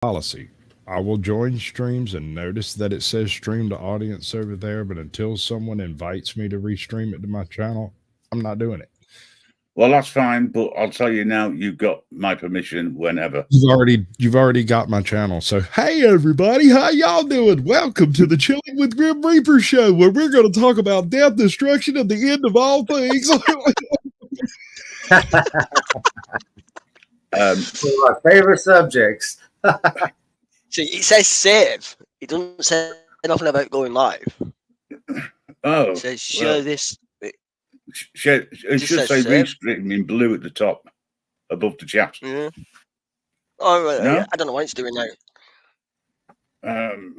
policy. I will join streams and notice that it says stream to audience over there, but until someone invites me to restream it to my channel, I'm not doing it. Well, that's fine, but I'll tell you now, you've got my permission whenever. You've already got my channel. So hey everybody, how y'all doing? Welcome to the Chilling with Grim Reaper show, where we're going to talk about death, destruction, and the end of all things. One of my favorite subjects. See, it says save. It doesn't say nothing about going live. Oh, It says share well, this. it should just say says save. restream in blue at the top, above the chat. Yeah. Oh, right, No? yeah, I don't know what it's doing now. Um,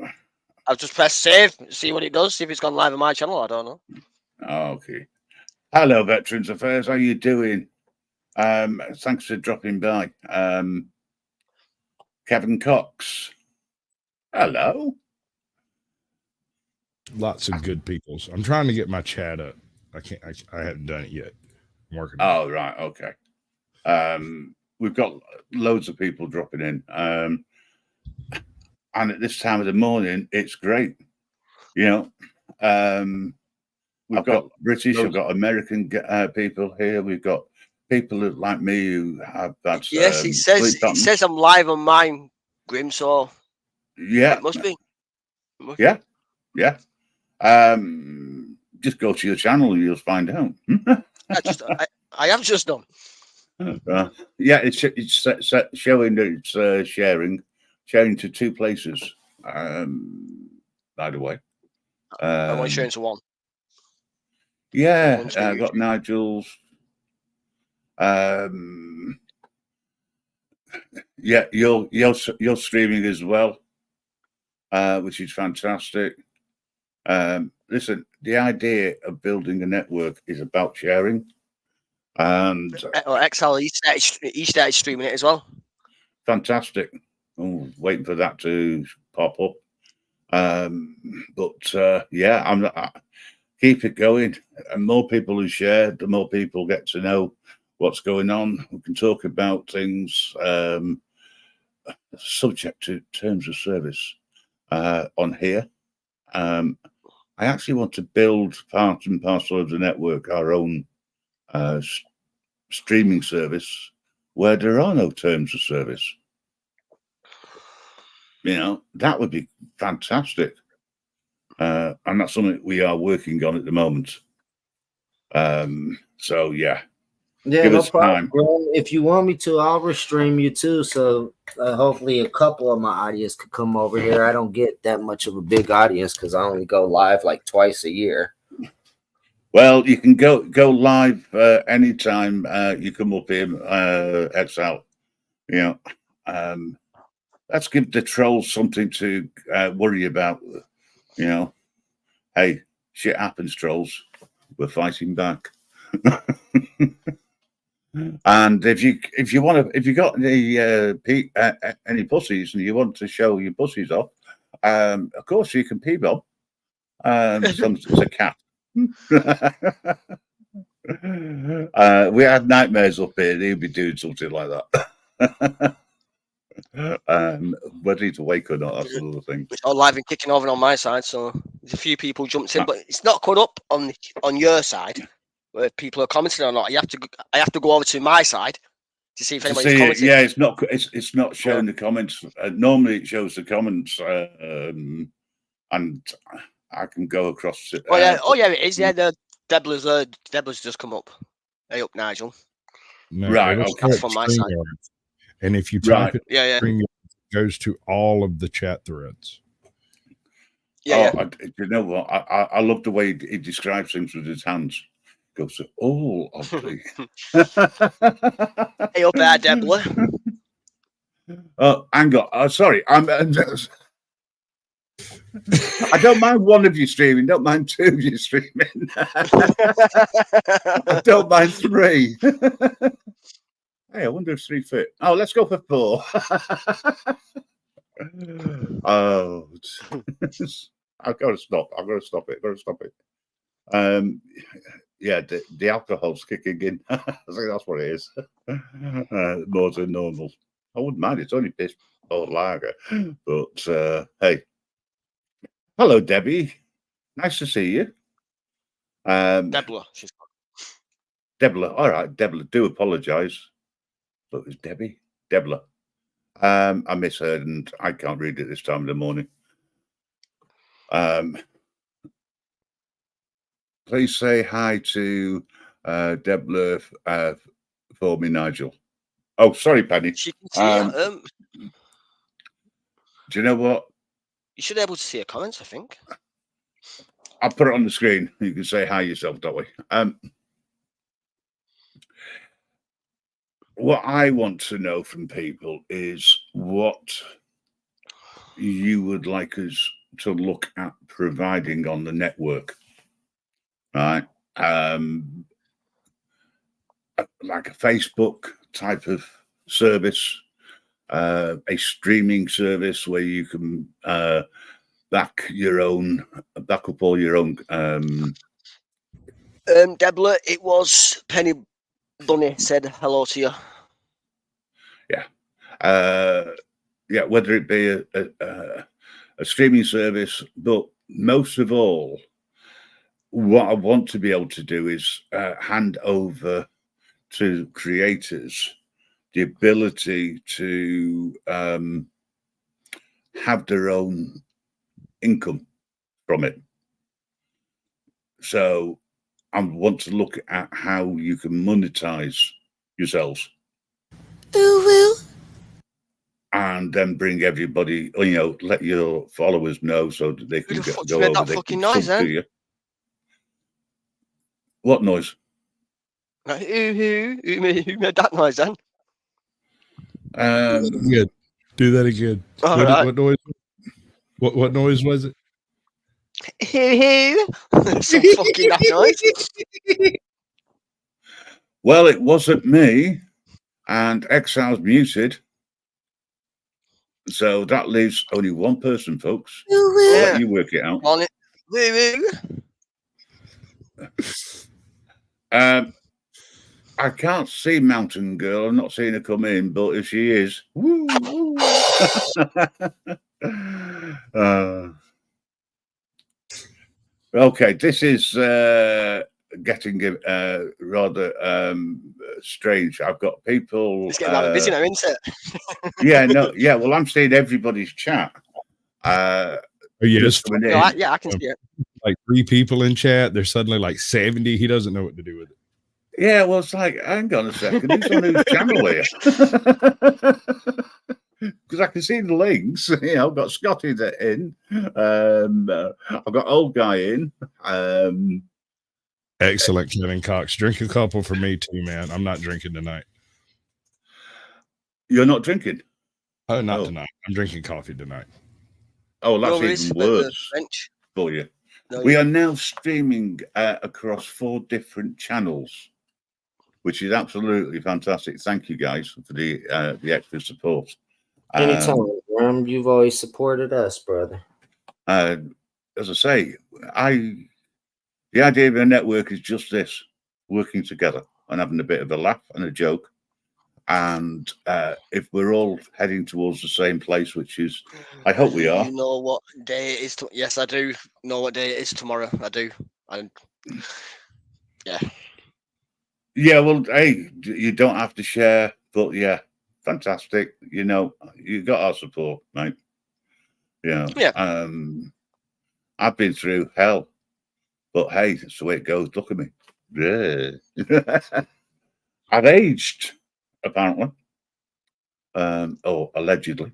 I've just pressed save, see what it does, see if it's gone live on my channel. I don't know. okay. Hello, Veterans Affairs. How you doing? Thanks for dropping by. Kevin Cox. Hello. Lots of good people. So I'm trying to get my chat up. I can't. I haven't done it yet. I'm working. Oh, right. Okay. We've got loads of people dropping in. And at this time of the morning, it's great. You know, we've got British, we've got American people here. We've got people like me who have that. Yes, it says I'm live on mine, Grim. So yeah, it must be. Yeah. Just go to your channel and you'll find out. I have just done. Yeah, it's showing that it's sharing to two places. By the way, I want to share into one. Yeah, I got Nigel's. Yeah, you're streaming as well, which is fantastic. Listen, the idea of building a network is about sharing. And XL, he started streaming it as well. Fantastic. Oh, waiting for that to pop up. But yeah, keep it going. And more people who share, the more people get to know what's going on. We can talk about things subject to terms of service on here. I actually want to build part and parcel of the network our own streaming service where there are no terms of service. You know, that would be fantastic. And that's something we are working on at the moment. So yeah. Yeah, no problem. If you want me to, I'll restream you too. So hopefully a couple of my audience could come over here. I don't get that much of a big audience because I only go live like twice a year. Well, you can go live anytime you come up here, XL. You know, let's give the trolls something to worry about. You know, hey, shit happens, trolls. We're fighting back. And if you got any pussies and you want to show your pussies off, of course you can P-Bob. It's a cat. We had nightmares up here. He'd be doing something like that. Whether he's awake or not, that's another thing. It's all live and kicking over on my side, so there's a few people jumped in, but it's not cut up on your side where people are commenting or not. I have to go over to my side to see if anybody's commenting. Yeah, it's not showing the comments. Normally it shows the comments, and I can go across it. Oh yeah, it is. Yeah, the Debla's just come up. Hey up, Nigel. No, right, okay. That's from my side. And if you type it, it goes to all of the chat threads. Yeah, you know what? I love the way he describes things with his hands. Goes to all of the. Hey up there, Debla. Oh, hang on. Sorry, I don't mind one of you streaming. Don't mind two of you streaming. I don't mind three. Hey, I wonder if 3 fit. Oh, let's go for 4. Oh, I've got to stop. I've got to stop it. Yeah, the alcohol's kicking in. I think that's what it is. More than normal. I wouldn't mind. It's only piss. or lager. But hey, hello, Debbie. Nice to see you. Debla, she's Debla. All right, Debla. Do apologise. But it was Debbie. Debla. I misheard, and I can't read it this time of the morning. Please say hi to Debla for me, Nigel. Oh, sorry, Penny. she can see Do you know what? you should be able to see her comments, I think. I'll put it on the screen. You can say hi yourself that way. What I want to know from people is what you would like us to look at providing on the network, right? Like a Facebook type of service, a streaming service where you can back up all your own. Debla, it was Penny Bunny said hello to you. Yeah, whether it be a streaming service, but most of all, what I want to be able to do is hand over to creators the ability to have their own income from it. So I want to look at how you can monetize yourselves. And then bring everybody, let your followers know so that they can Who the go fuck made over. that They fucking can noise, sub to then? you. What noise? Like, who made that noise then? Good. Do that again. All What, right. what noise? What noise was it? Who? Some fucking that noise. Well, it wasn't me, and Exile's muted. So that leaves only one person, folks. I'll let you work it out. On it. I can't see Mountain Girl. I'm not seeing her come in, but if she is, woo, woo. Okay, this is getting rather strange. I've got people. It's getting rather busy now, isn't it? Yeah. Well, I'm seeing everybody's chat. Oh, yes. Coming in. No, I can see it. Like 3 people in chat. There's suddenly like 70. He doesn't know what to do with it. Yeah, well, it's like, hang on a second, who's on whose channel here? Because I can see the links. I've got Scotty in. I've got old guy in. Excellent, Kevin Cox. Drink a couple for me too, man. I'm not drinking tonight. You're not drinking? Oh, not tonight. I'm drinking coffee tonight. Oh, that's even worse French for you. No, We are now streaming across 4 different channels, which is absolutely fantastic. Thank you guys for the extra support. Anytime, Ram, you've always supported us, brother. As I say, the idea of a network is just this: working together and having a bit of a laugh and a joke. And if we're all heading towards the same place, which is, I hope we are. You know what day it is? Yes, I do know what day it is tomorrow. I do. Yeah. Yeah, well, hey, you don't have to share, but yeah, fantastic. You got our support, mate. Yeah. I've been through hell, but hey, that's the way it goes. Look at me. Yeah. I've aged, apparently. Or allegedly.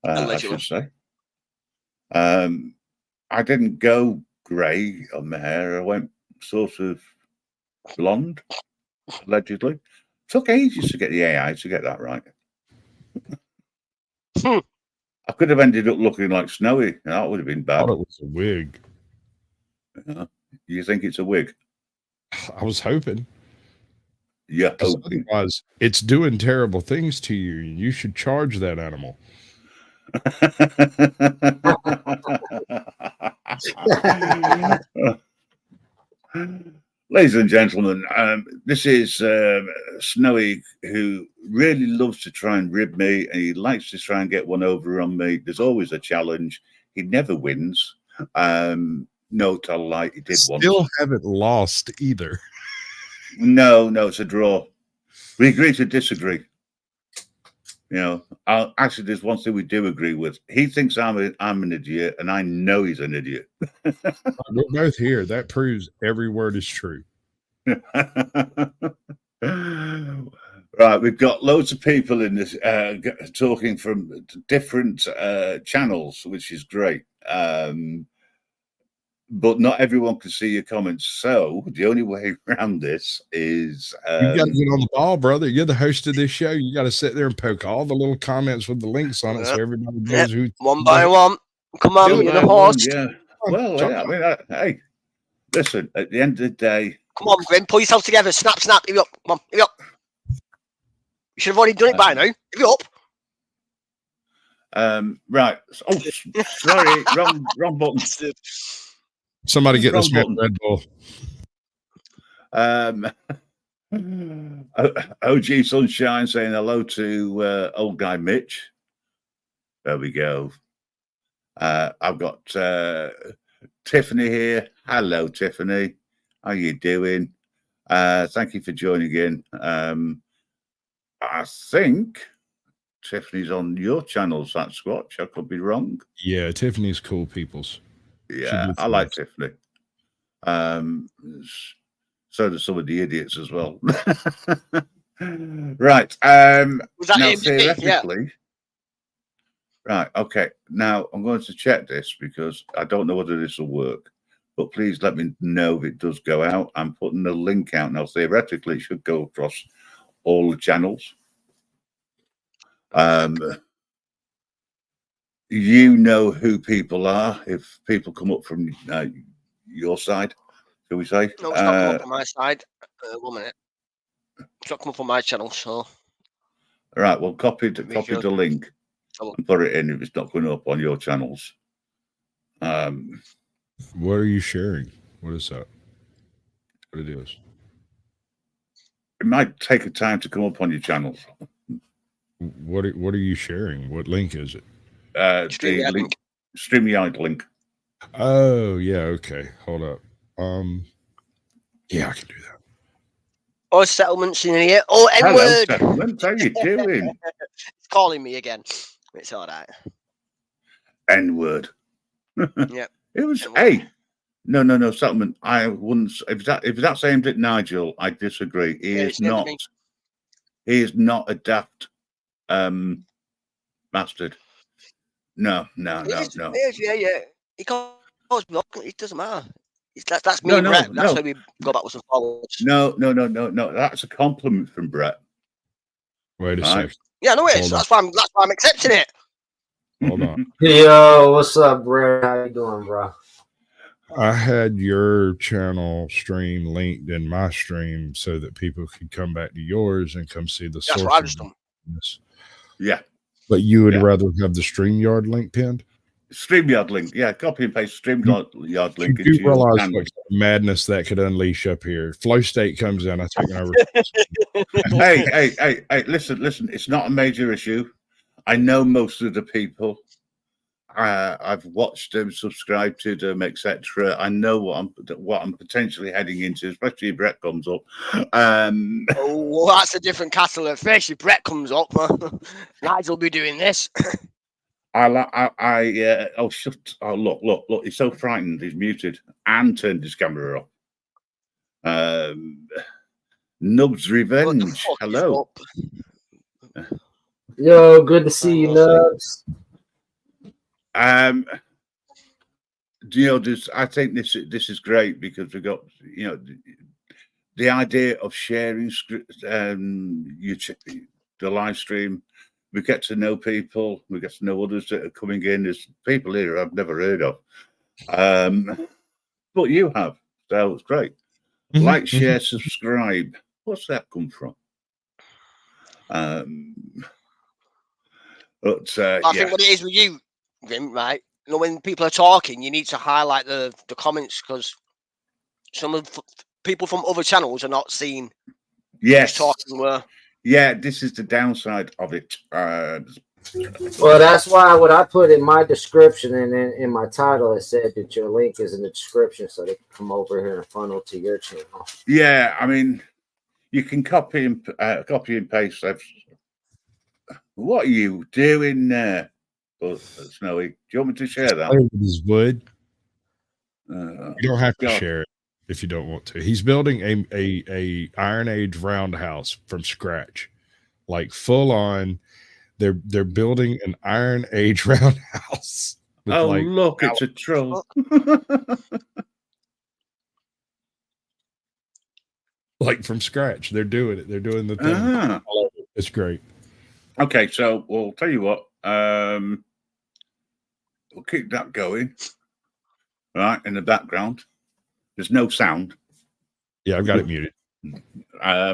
I should say. I didn't go grey on my hair. I went sort of blonde, allegedly. Took ages to get the AI to get that right. I could have ended up looking like Snowy. That would have been bad. I thought it was a wig. You think it's a wig? I was hoping. Yeah. Otherwise, it's doing terrible things to you. You should charge that animal. Ladies and gentlemen, this is Snowy, who really loves to try and rib me, and he likes to try and get one over on me. There's always a challenge. He never wins. No, tell a lie, he did Still once. haven't lost either. No, it's a draw. We agree to disagree. You know, actually, there's one thing we do agree with. He thinks I'm an idiot, and I know he's an idiot. We're both here. That proves every word is true. Right, we've got loads of people in this talking from different channels, which is great. But not everyone can see your comments. So the only way around this is You got to get on the ball, brother. You're the host of this show. You got to sit there and poke all the little comments with the links on it, so everybody knows who. One by one. Come on, you're the host. Yeah. Well, yeah, I mean, hey, listen. At the end of the day, come on, Grim. Pull yourself together. Snap. Give it up. Come on. Give it up. You should have already done it by now. Give it up. Right. Oh, sorry. wrong button. Somebody get this man Red Bull. OG Sunshine saying hello to old guy Mitch. There we go. I've got Tiffany here. Hello, Tiffany. How you doing? Thank you for joining in. I think Tiffany's on your channel, Sasquatch. I could be wrong. Yeah, Tiffany's cool peoples. Yeah, I like Tiffany. So do some of the idiots as well. Right. Was that now, theoretically? yeah. Right. Okay. Now I'm going to check this because I don't know whether this will work. But please let me know if it does go out. I'm putting the link out now. Theoretically, it should go across all the channels. You know who people are if people come up from your side, shall we say? No, it's not come up on my side. 1 minute. It's not come up on my channel, so. All right, well, copy the link and put it in if it's not going up on your channels. What are you sharing? What is that? What it is? It might take a time to come up on your channels. What are you sharing? What link is it? StreamYard link. Oh yeah, okay. Hold up. Yeah, I can do that. Oh, settlements in here. Oh, Hello, N-word. settlements. How you doing? It's calling me again. It's all right. N-word. Yeah. It was hey. No, settlement. I wouldn't. If that's aimed at Nigel, I disagree. He is not. He is not a daft bastard. No. Yeah. He calls me up. It doesn't matter. That's me and Brett. That's how we go backwards and forwards. No. That's a compliment from Brett. Wait a second. Yeah, no, it is. That's why I'm accepting it. Hold on. Yo, what's up, Brett? How you doing, bro? I had your channel stream linked in my stream so that people could come back to yours and come see the source. That's what I just done. Yeah. But you would rather have the StreamYard link pinned? StreamYard link. Yeah, copy and paste StreamYard link. You do realize what madness that could unleash up here. Flow State comes in, I take over. Hey, listen. It's not a major issue. I know most of the people. I've watched them, subscribed to them, etc. I know what I'm potentially heading into, especially if Brett comes up. Oh, well, that's a different kettle of fish. If Brett comes up, Nigel will be doing this. Oh, shut. Oh, look. He's so frightened. He's muted and turned his camera off. Nubs Revenge. Hello. Yo, good to see you, Nubs. I think this is great because we got the idea of sharing YouTube, the live stream. We get to know people. We get to know others that are coming in. There's people here I've never heard of, but you have, so it's great. Like, share, subscribe. What's that come from? But I think what it is with you, Grim, right? When people are talking, you need to highlight the comments because some of people from other channels are not seeing Yes. talking where. Yeah, this is the downside of it. Well, that's why what I put in my description and in my title, it said that your link is in the description, so they can come over here and funnel to your channel. Yeah, I mean, you can copy and paste. What are you doing there, Snowy? Do you want me to share that? Play with his wood. You You don't have to God. share it if you don't want to. He's building a Iron Age roundhouse from scratch, like full on. They're building an Iron Age roundhouse. With Oh, like, look, it's a troll. like from scratch. They're doing it. They're doing the thing. Ah. It's great. Okay, so we'll tell you what. We'll keep that going. Right, in the background. There's no sound. Yeah, I've got it muted. I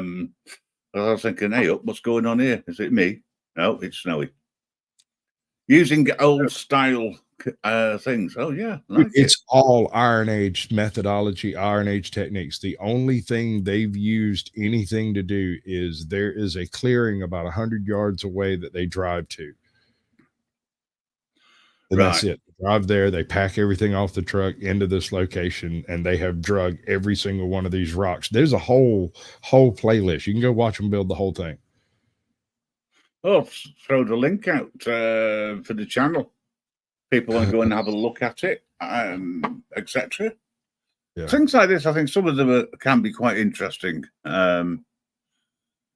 was thinking, hey, what's going on here? Is it me? No, it's Snowy. Using old style things. Oh, yeah. It's all Iron Age methodology, Iron Age techniques. The only thing they've used anything to do is there is a clearing about 100 yards away that they drive to. And that's it. They drive there, they pack everything off the truck into this location, and they have drug every single one of these rocks. There's a whole playlist. You can go watch them build the whole thing. Oh, throw the link out for the channel. People want to go and have a look at it, etc. Yeah. Things like this, I think some of them can be quite interesting. There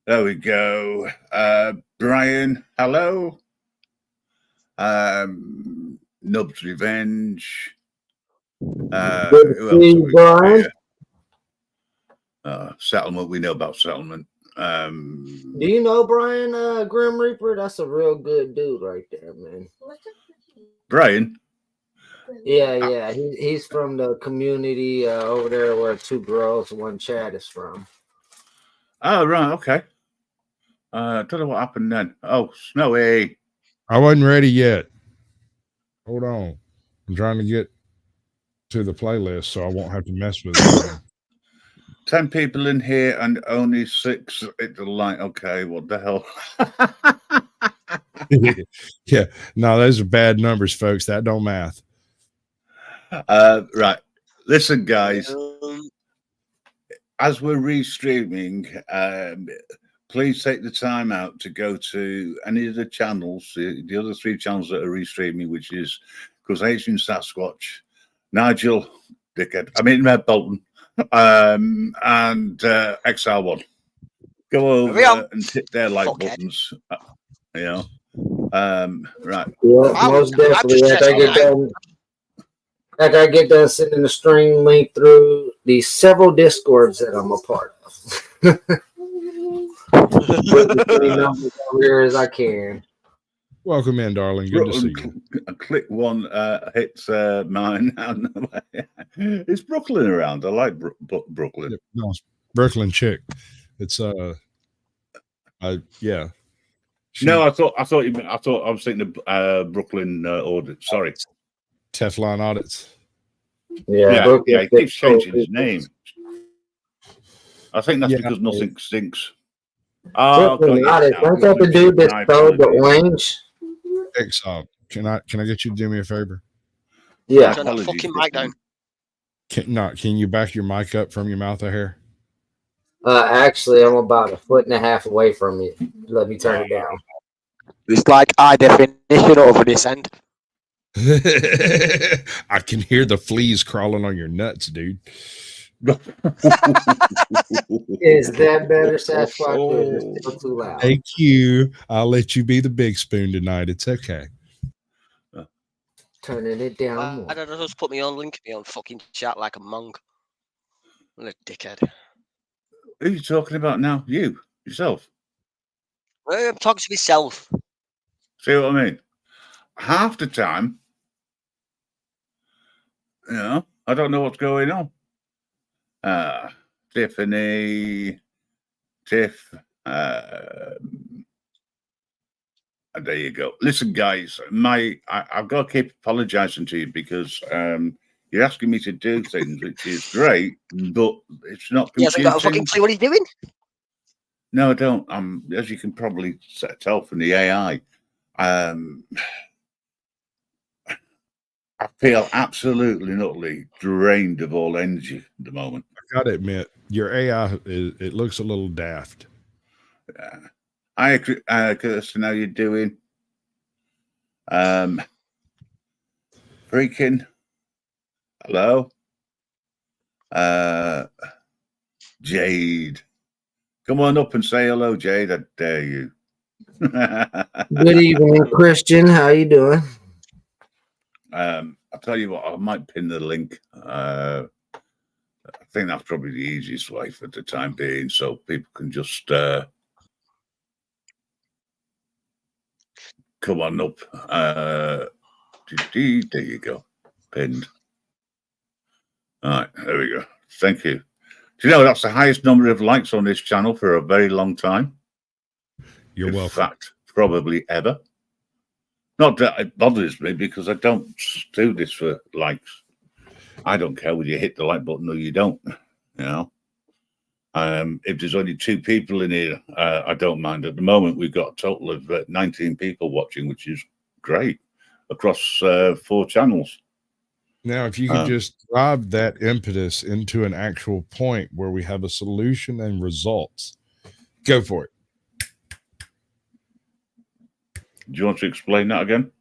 we go. Brian, hello. Nub's Revenge. Brian. Settlement, we know about Settlement. Do you know Brian Grim Reaper? That's a real good dude right there, man. Brian? Yeah. He's from the community over there where Two Girls, One Chat is from. Oh, right, okay. Don't know what happened then. Oh, Snowy. I wasn't ready yet. Hold on. I'm trying to get to the playlist so I won't have to mess with it. 10 people in here and only 6 at the line. Okay, what the hell? Yeah, no, those are bad numbers, folks. That don't math. Right. Listen, guys. As we're restreaming, please take the time out to go to any of the channels, the other 3 channels that are restreaming, which is Causation Sasquatch, Nigel Dickhead, Bolton, and XR1. Go over and hit their like buttons. Right. Yeah, most definitely. After I get done sending the stream link through the several Discords that I'm a part of. Put as many numbers over here as I can. Welcome in, darling. Good to see you. Click one hits mine. Is Brooklyn around? I like Brooklyn. Yeah, no, it's Brooklyn chick. It's yeah. No, I thought I was thinking of Brooklyn audit. Sorry, Teflon audits. Yeah. He keeps changing his name. I think that's because nothing stinks. Brooklyn audits. Don't that the dude that stole the orange? Can I get you to do me a favor? Yeah. Turn that fucking mic down. Can you back your mic up from your mouth of hair? Actually, I'm about 1.5 feet away from you. Let me turn it down. It's like high definition over this end. I can hear the fleas crawling on your nuts, dude. Is that better, Sasquatch? Or is it still too loud? Thank you. I'll let you be the big spoon tonight. It's okay. Turning it down more. I don't know, just put me on link me on fucking chat like a monk. What a dickhead. Who are you talking about now? You yourself? I'm talking to myself. See what I mean? Half the time, I don't know what's going on. Tiffany, Tiff. There you go. Listen, guys, I've got to keep apologizing to you because You're asking me to do things, which is great, but it's not. He hasn't got a fucking clue what he's doing. No, I don't. As you can probably tell from the AI, I feel absolutely and utterly drained of all energy at the moment. I gotta admit, your AI it looks a little daft. Hi, Kirsten, how you doing? Freaking hello, Jade. Come on up and say hello, Jade. I dare you. Good evening, Christian. How you doing? I'll tell you what. I might pin the link. I think that's probably the easiest way for the time being, so people can just come on up. There you go. Pinned. All right, there we go. Thank you. Do you know that's the highest number of likes on this channel for a very long time? You're welcome. In fact, probably ever. Not that it bothers me because I don't do this for likes. I don't care whether you hit the like button or you don't. You know, if there's only 2 people in here, I don't mind. At the moment, we've got a total of 19 people watching, which is great across 4 channels. Now, if you could just drive that impetus into an actual point where we have a solution and results, go for it. Do you want to explain that again?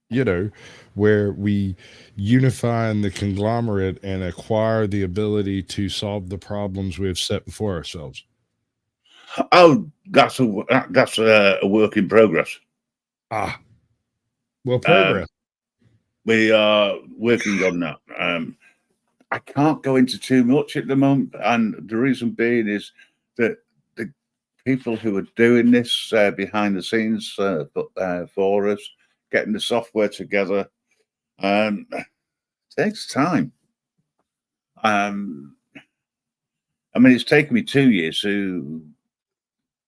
You know, where we unify in the conglomerate and acquire the ability to solve the problems we have set before ourselves. Oh, that's a work in progress. Ah, well, progress. We are working on that. I can't go into too much at the moment, and the reason being is that the people who are doing this behind the scenes for us, getting the software together, takes time. I mean, it's taken me 2 years to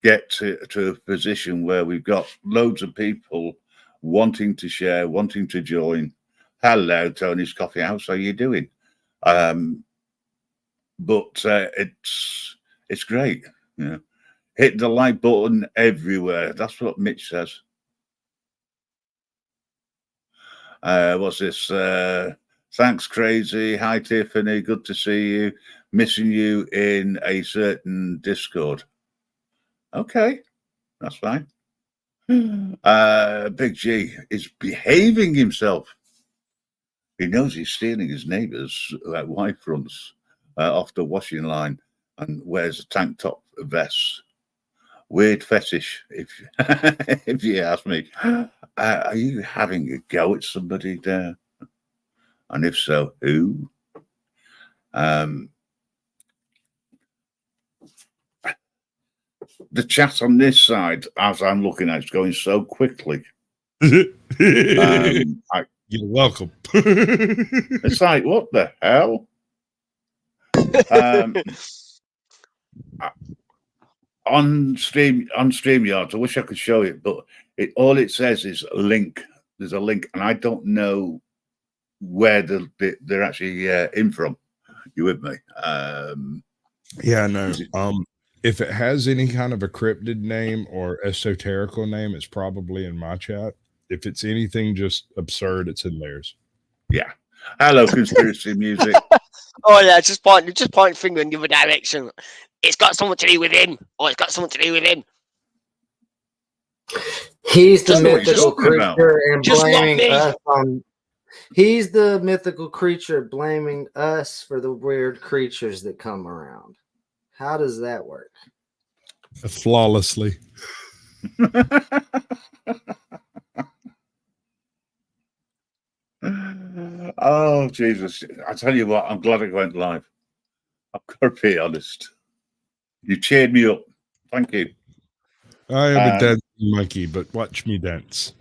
get to a position where we've got loads of people wanting to share, wanting to join. Hello, Tony's Coffee House. How you doing? But it's great. You know, hit the like button everywhere. That's what Mitch says. What's this? Thanks, Crazy. Hi, Tiffany. Good to see you. Missing you in a certain Discord. Okay, that's fine. Big G is behaving himself. He knows he's stealing his neighbour's wife fronts off the washing line and wears a tank top vest. Weird fetish, if you ask me. Are you having a go at somebody there? And if so, who? The chat on this side, as I'm looking at, it's going so quickly. You're welcome. It's like, what the hell? On StreamYard, I wish I could show it, but all it says is a link. There's a link, and I don't know where they're actually in from. You with me? Yeah, no. If it has any kind of a cryptid name or esoterical name, it's probably in my chat. If it's anything just absurd, it's in theirs. Yeah. Hello, conspiracy music. Oh yeah, just point finger in the other direction. It's got something to do with him. Oh, it's got something to do with him. He's the mythical talking about. creature and Just blaming like me. us on. He's the mythical creature blaming us for the weird creatures that come around. How does that work? Flawlessly. Oh, Jesus. I tell you what, I'm glad it went live. I've got to be honest. You cheered me up. Thank you. I am a dancing monkey, but watch me dance.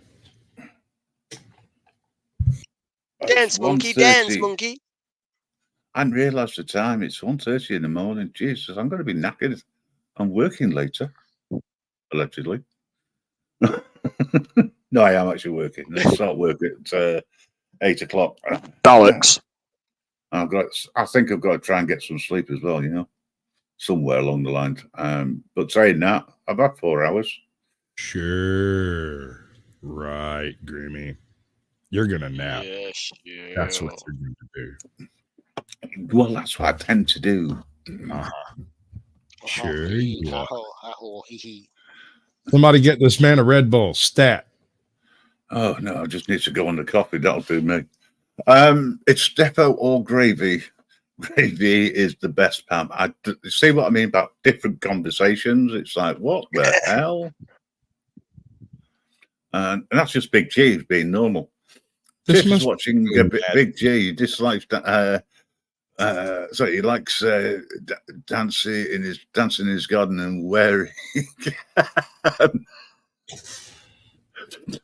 Dance, monkey, dance, monkey. I hadn't realised the time. It's 1:30 in the morning. Jesus, I'm going to be knackered. I'm working later, allegedly. No, I am actually working. I start work at 8 o'clock. Bollocks. I think I've got to try and get some sleep as well, you know, somewhere along the line. But saying that, I've had 4 hours. Sure. Right, Grimmy. You're going to nap. Yes, yeah. That's what you're going to do. Well, that's what I tend to do. Uh-huh. Sure you are. Hee. Somebody get this man a Red Bull. Stat. Oh, no, I just need to go on the coffee. That'll do me. It's Defo or gravy. Gravy is the best, Pam. See what I mean about different conversations? It's like, what the hell? And that's just Big G being normal. This is watching Big G. He dislikes that. So he likes dancing in his garden and wearing.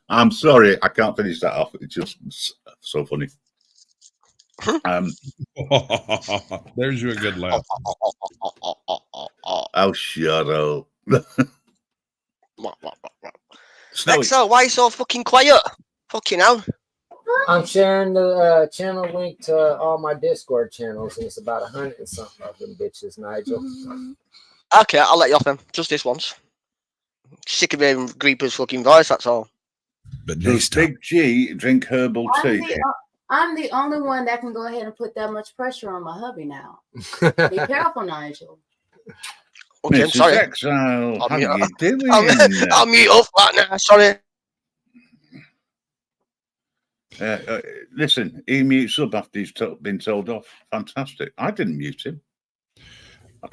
I'm sorry, I can't finish that off. It's just so funny. There's you a good laugh. Oh, shut up. Excel, why are you so fucking quiet? Fucking hell. I'm sharing the channel link to all my Discord channels, and it's about 100 and something of them bitches, Nigel. Okay, I'll let you off then. Just this once. Sick of hearing Creeper's fucking voice, that's all. But does Big G drink herbal tea? I'm the only one that can go ahead and put that much pressure on my hubby now. Be careful, Nigel. Okay, I'm sorry. Exile, how are you doing? I'll mute up right now. Sorry. Listen, he mutes up after he's been told off. Fantastic. I didn't mute him.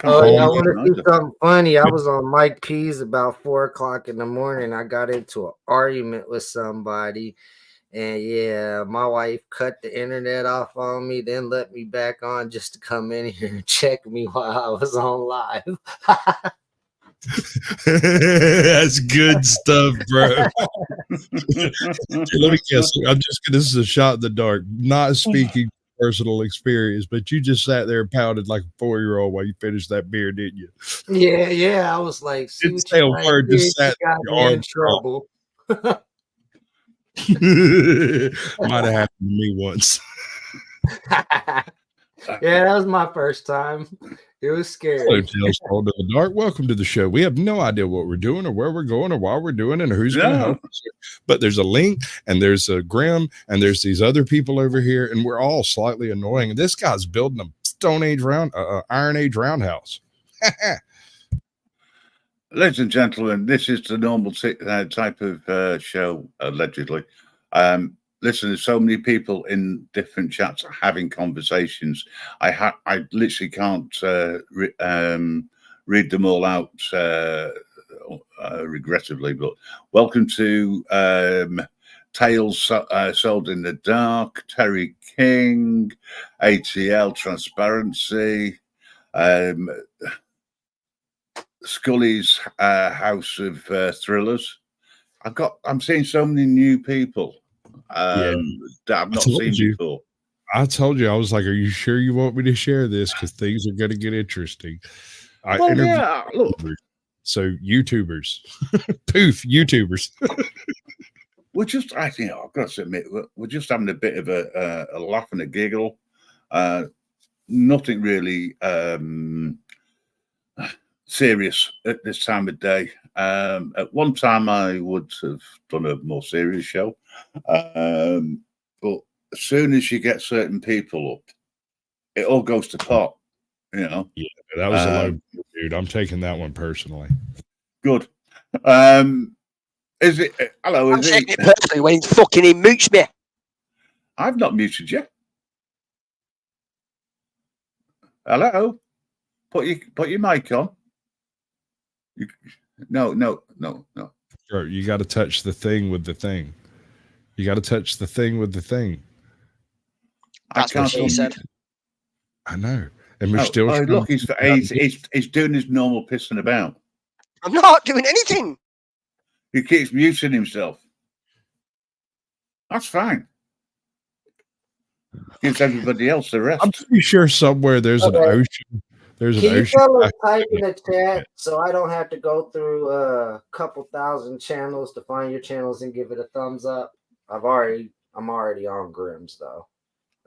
I want to do something funny. I was on Mike P's about 4 o'clock in the morning. I got into an argument with somebody. And yeah, my wife cut the internet off on me, then let me back on just to come in here and check me while I was on live. That's good stuff, bro. Let me guess. This is a shot in the dark. Not speaking personal experience, but you just sat there and pounded like a 4-year-old while you finished that beer, didn't you? Yeah. I was like, didn't say a word, just sat there in trouble. Might have happened to me once. Yeah, that was my first time. It was scary. Hello, Tales Told in the Dark. Welcome to the show. We have no idea what we're doing or where we're going or why we're doing it or who's going to help us. But there's a link and there's a Grim and there's these other people over here and we're all slightly annoying. This guy's building a Stone Age Iron Age roundhouse. Ladies and gentlemen, this is the normal type of show, allegedly. Listen, there's so many people in different chats having conversations. I literally can't read them all out, regrettably. But welcome to Tales Sold in the Dark, Terry King, ATL Transparency, Scully's House of Thrillers. I'm seeing so many new people that I've not seen before. I told you, I was like, are you sure you want me to share this? Because things are going to get interesting. Look. So YouTubers, poof, YouTubers. We're just, I think, I've got to admit, we're just having a bit of a laugh and a giggle. Nothing really serious at this time of day. At one time, I would have done a more serious show. But as soon as you get certain people up, it all goes to pot, you know. Yeah, that was a low, dude. I'm taking that one personally. Good. Is it? Hello, I'm taking it personally when he mutes me. I've not muted you. Hello. Put your mic on. No. Sure, you got to touch the thing with the thing. You got to touch the thing with the thing. That's what she said. I know. And we're still. Oh, look, he's doing his normal pissing about. I'm not doing anything. He keeps muting himself. That's fine. Gives everybody else the rest. I'm pretty sure somewhere there's an ocean. There's an ocean. Can you type in the chat so I don't have to go through a couple thousand channels to find your channels and give it a thumbs up? I'm I'm already on Grimm's though.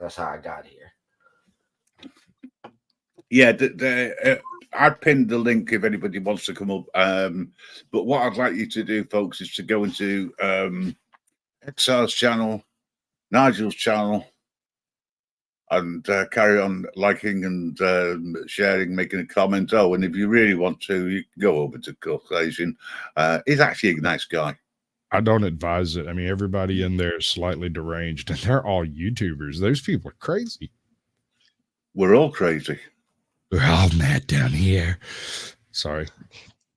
That's how I got here. Yeah, I pinned the link if anybody wants to come up. But what I'd like you to do, folks, is to go into XR's channel, Nigel's channel, and carry on liking and sharing, making a comment. Oh, and if you really want to, you can go over to Caucasian. He's actually a nice guy. I don't advise it. I mean, everybody in there is slightly deranged, and they're all YouTubers. Those people are crazy. We're all crazy. We're all mad down here. Sorry.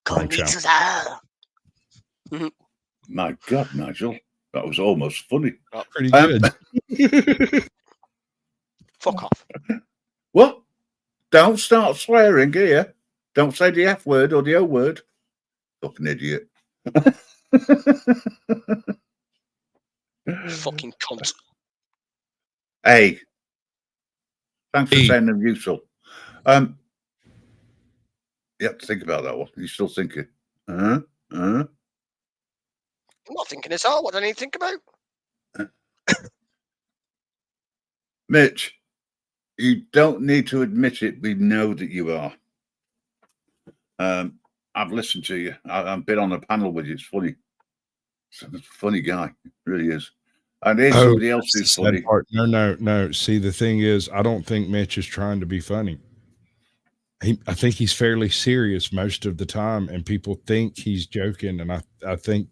Come meet us all. My God, Nigel, that was almost funny. Pretty good. Fuck off. What? Don't start swearing here. Don't say the F word or the O word. Fucking idiot. Fucking cunt. Hey. Thanks for saying them useful. You have to think about that one. You're still thinking. I'm not thinking this all. What do I need to think about? Mitch, you don't need to admit it. We know that you are. I've listened to you. I've been on a panel with you. It's funny. It's a funny guy. It really is. And there's somebody else who's funny. No. See, the thing is, I don't think Mitch is trying to be funny. I think he's fairly serious most of the time, and people think he's joking. And I think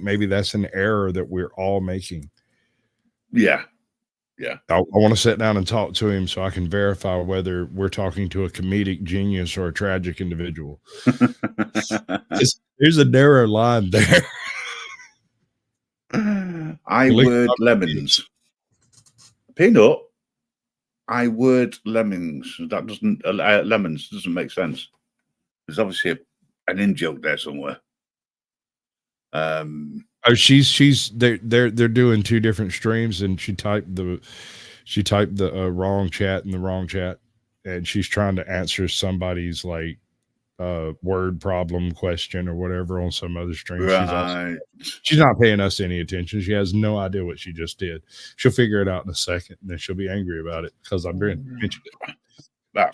maybe that's an error that we're all making. Yeah. I want to sit down and talk to him so I can verify whether we're talking to a comedic genius or a tragic individual. There's a narrow line there. I word lemons. Peanut. I word lemons. That doesn't lemons doesn't make sense. There's obviously an in joke there somewhere. Oh, they're doing two different streams, and she typed the wrong chat in the wrong chat, and she's trying to answer somebody's like word problem question or whatever on some other stream. Right. She's not paying us any attention. She has no idea what she just did. She'll figure it out in a second, and then she'll be angry about it because I mentioned it. I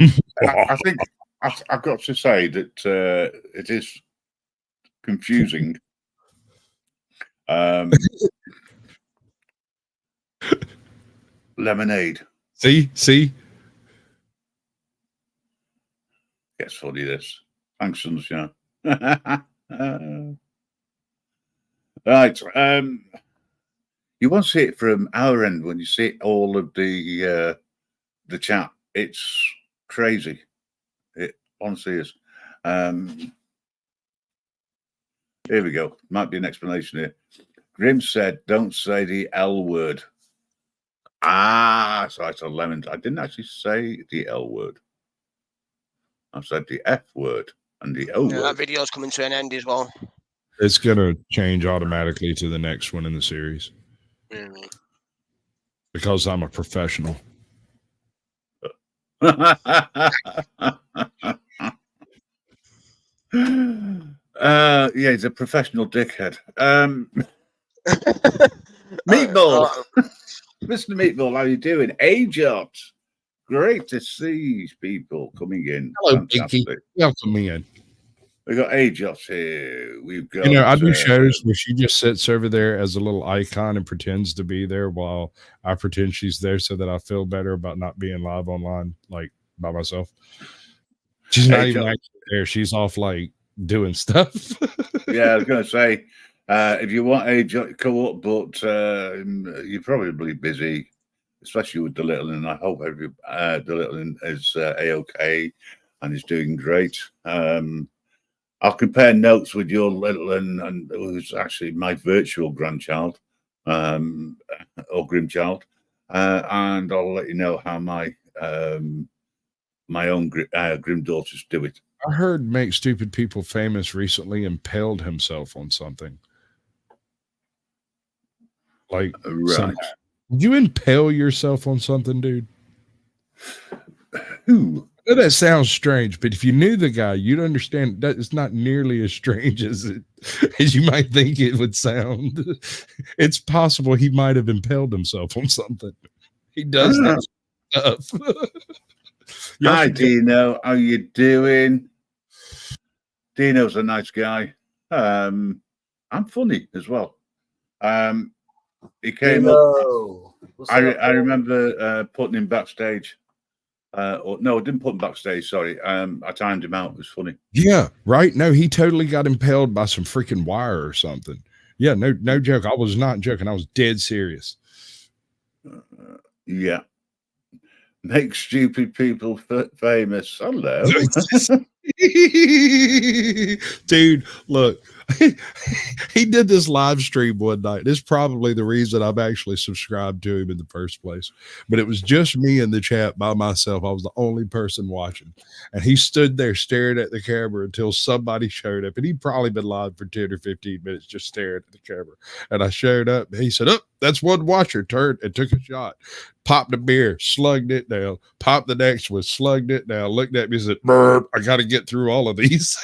think I've got to say that it is confusing. Lemonade. See? Gets funny, this. Thanks, Sunshine. Right. You won't see it from our end when you see all of the chat. It's crazy. It honestly is. Here we go. Might be an explanation here. Grim said, don't say the L word. So I said lemons. I didn't actually say the L word. I said the F word and the O word. That video's coming to an end as well. It's going to change automatically to the next one in the series. Because I'm a professional. Yeah, he's a professional dickhead. Meatball. Mr. Meatball, how you doing? AJot. Great to see these people coming in. Hello, Pinky. Welcome in. We've got AJot here. We've got. I do shows where she just sits over there as a little icon and pretends to be there while I pretend she's there so that I feel better about not being live online, like by myself. She's not even actually there. She's off like doing stuff. Yeah, I was going to say, if you want AJot to come up, but you're probably busy, especially with the little, and I hope the little is A-OK and is doing great. I'll compare notes with your little and who's actually my virtual grandchild or grimchild, and I'll let you know how my own grim daughters do it. I heard Make Stupid People Famous recently impaled himself on something. Like, right. Did you impale yourself on something, dude? Who? know that sounds strange, but if you knew the guy, you'd understand that it's not nearly as strange as you might think it would sound. It's possible he might have impaled himself on something. He does that stuff. Hi, Dino. How you doing? Dino's a nice guy. I'm funny as well. He came up. I remember putting him backstage. Or no, I didn't put him backstage. Sorry, I timed him out. It was funny. Yeah, right. No, he totally got impaled by some freaking wire or something. Yeah, no joke. I was not joking. I was dead serious. Yeah. Make stupid people famous. Hello. Dude, look, he did this live stream one night. This is probably the reason I've actually subscribed to him in the first place. But it was just me in the chat by myself. I was the only person watching. And he stood there staring at the camera until somebody showed up. And he'd probably been live for 10 or 15 minutes just staring at the camera. And I showed up. And he said, "Oh, that's one watcher." Turned and took a shot. Popped a beer, slugged it down, popped the next one, slugged it down, looked at me and said, "Burp, I got to get through all of these."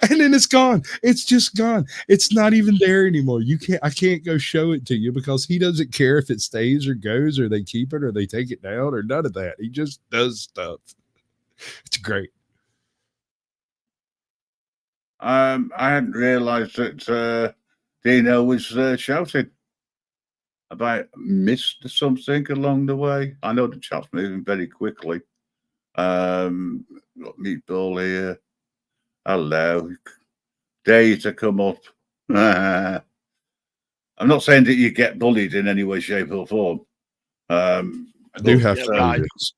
And then it's gone. It's just gone. It's not even there anymore. I can't go show it to you because he doesn't care if it stays or goes or they keep it or they take it down or none of that. He just does stuff. It's great. I hadn't realized that Dino was shouting. Have I missed something along the way? I know the chat's moving very quickly. Got Meatball here. Hello. Dare you to come up. I'm not saying that you get bullied in any way, shape, or form. I do have to do this.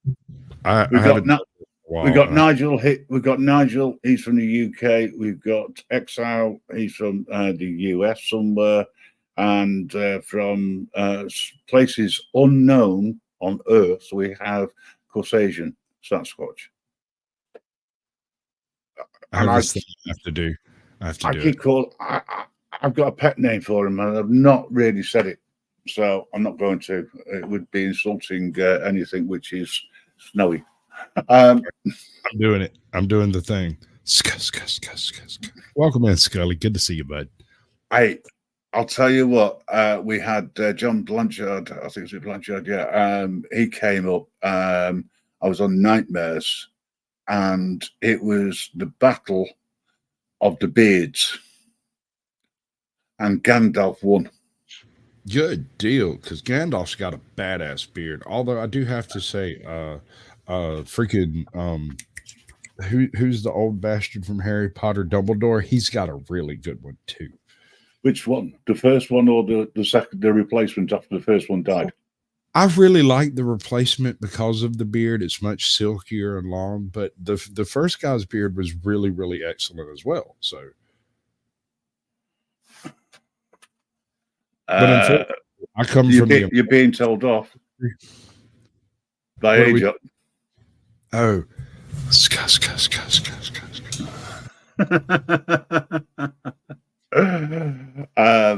We got Nigel. We've got Nigel. He's from the UK. We've got Exile. He's from the US somewhere. And from places unknown on Earth, we have Caucasian Sasquatch. I have to do. I have to do it. I've got a pet name for him, and I've not really said it, so I'm not going to. It would be insulting anything which is snowy. I'm doing it. I'm doing the thing. Welcome in, Scully. Good to see you, bud. I'll tell you what, we had John Blanchard, I think it was Blanchard, yeah. He came up. I was on Nightmares, and it was the Battle of the Beards, and Gandalf won. Good deal, because Gandalf's got a badass beard. Although I do have to say, freaking who's the old bastard from Harry Potter, Dumbledore? He's got a really good one too. Which one? The first one or the second, the replacement after the first one died? I really like the replacement because of the beard. It's much silkier and long, but the first guy's beard was really, really excellent as well. So, but I come from you're being told off by age up. Oh,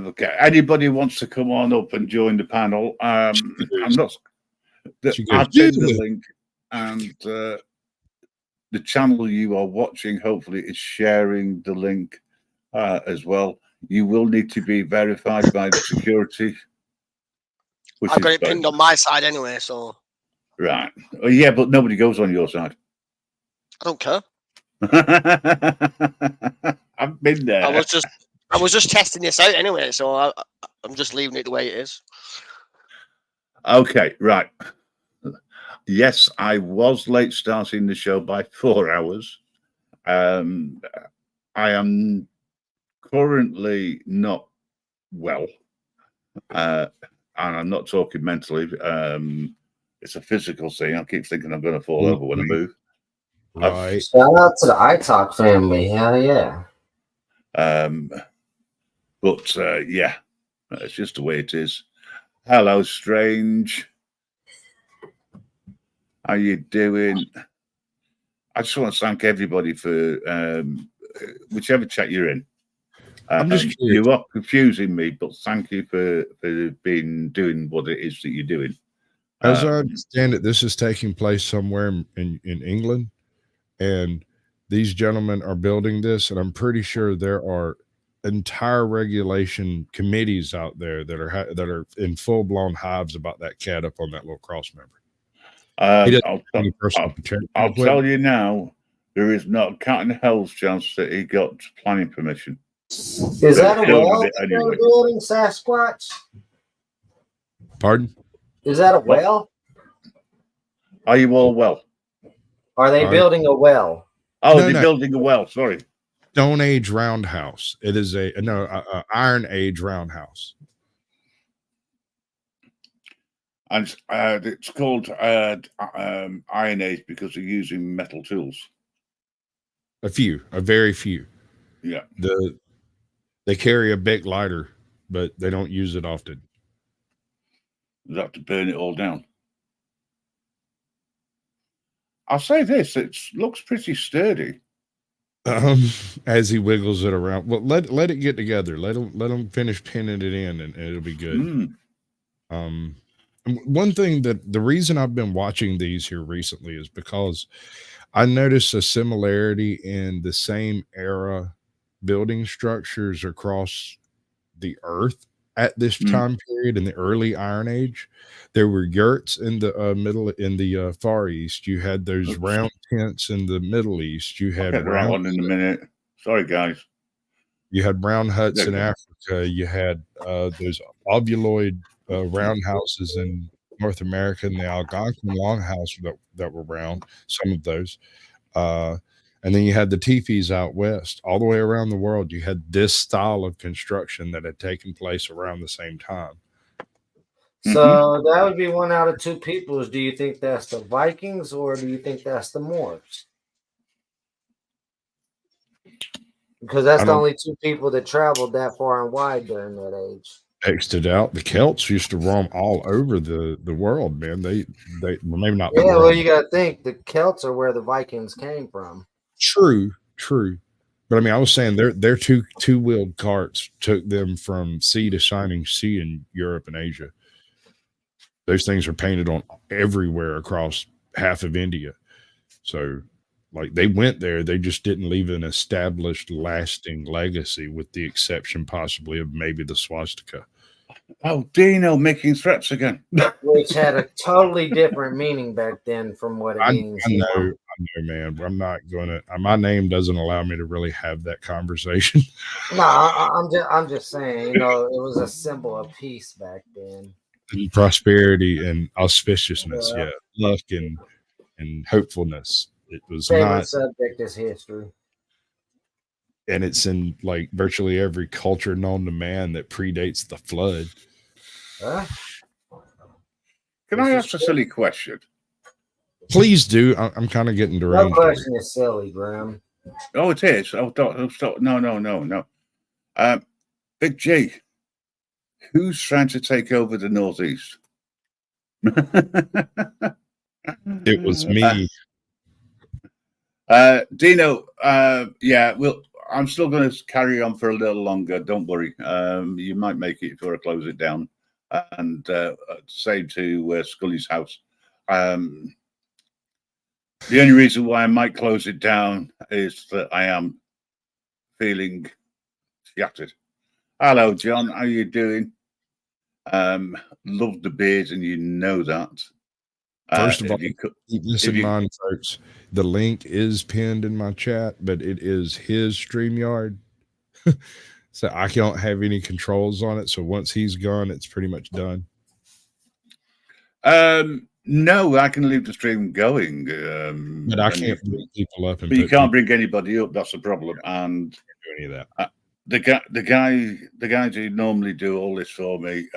okay. Anybody wants to come on up and join the panel? I'm not. I've pinned the link, and the channel you are watching hopefully is sharing the link as well. You will need to be verified by the security. I've got it pinned on my side anyway, so. Right. Oh, yeah, but nobody goes on your side. I don't care. I've been there. I was just testing this out anyway, so I'm just leaving it the way it is. Okay, right. Yes, I was late starting the show by 4 hours. I am currently not well, and I'm not talking mentally. It's a physical thing. I keep thinking I'm going to fall over when I move. Right. Shout out to the iTalk family. Hell yeah. But yeah, it's just the way it is. Hello, Strange. How you doing? I just want to thank everybody for whichever chat you're in. I'm just curious. You are confusing me, but thank you for doing what it is that you're doing. As I understand it, this is taking place somewhere in England, and these gentlemen are building this, and I'm pretty sure there are entire regulation committees out there that are in full blown hives about that cat up on that little cross member. I'll tell you now, there is not a cat in hell's chance that he got planning permission. Is that a well anyway. building, Sasquatch? Pardon? Is that a well? Are you all well? Are they building a well? Oh, they're building a well. Sorry. Stone Age roundhouse. It is a Iron Age roundhouse. And it's called Iron Age because they're using metal tools. A very few. Yeah. They carry a big lighter, but they don't use it often. They have to burn it all down. I'll say this: it looks pretty sturdy. As he wiggles it around. Well, let it get together. Let him finish pinning it in, and it'll be good. One thing that the reason I've been watching these here recently is because I noticed a similarity in the same era building structures across the earth at this time period in the early Iron Age. There were yurts in the Far East. You had those round tents in the Middle East. You had round in a minute. Sorry, guys. You had round huts in Africa. You had those ovuloid roundhouses in North America, and the Algonquin longhouse that were round. Some of those. And then you had the teepees out west. All the way around the world, you had this style of construction that had taken place around the same time. So that would be one out of two peoples. Do you think that's the Vikings or do you think that's the Moors? Because that's the only two people that traveled that far and wide during that age. X'd out. The Celts used to roam all over the world, man. They well, maybe not. Yeah, well, you got to think the Celts are where the Vikings came from. True. But I mean, I was saying their two-wheeled carts took them from sea to shining sea in Europe and Asia. Those things are painted on everywhere across half of India. So, like, they went there. They just didn't leave an established, lasting legacy, with the exception possibly of maybe the swastika. Oh, Dino making threats again. Which had a totally different meaning back then from what it means. I know, man. I'm not gonna. My name doesn't allow me to really have that conversation. No, I'm just saying. You know, it was a symbol of peace back then. And prosperity and auspiciousness, luck and hopefulness. It was favorite subject is history, and it's in like virtually every culture known to man that predates the flood. Can I ask a silly question? Please do. I'm kind of getting deranged. No question is silly, Graham. Oh, it is. Oh, stop. No. Big G, who's trying to take over the Northeast? It was me. Dino, well, I'm still going to carry on for a little longer. Don't worry. You might make it before I close it down. And same to Scully's house. The only reason why I might close it down is that I am feeling shattered. Hello, John. How you doing? Love the beard, and you know that. First of all, keep this in mind, folks. The link is pinned in my chat, but it is his StreamYard. So I don't have any controls on it. So once he's gone, it's pretty much done. No, I can leave the stream going. But I can't bring people up. But you can't bring anybody up. That's the problem. And do any of that. The guys who normally do all this for me,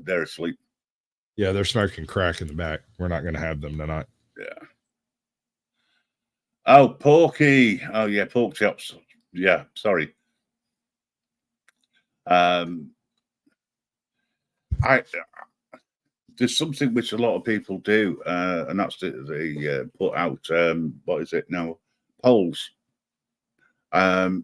they're asleep. Yeah, they're smoking crack in the back. We're not going to have them tonight. Yeah. Oh, Porky. Oh, yeah, pork chops. Yeah, sorry. There's something which a lot of people do, and that's they put out. What is it now? Polls. And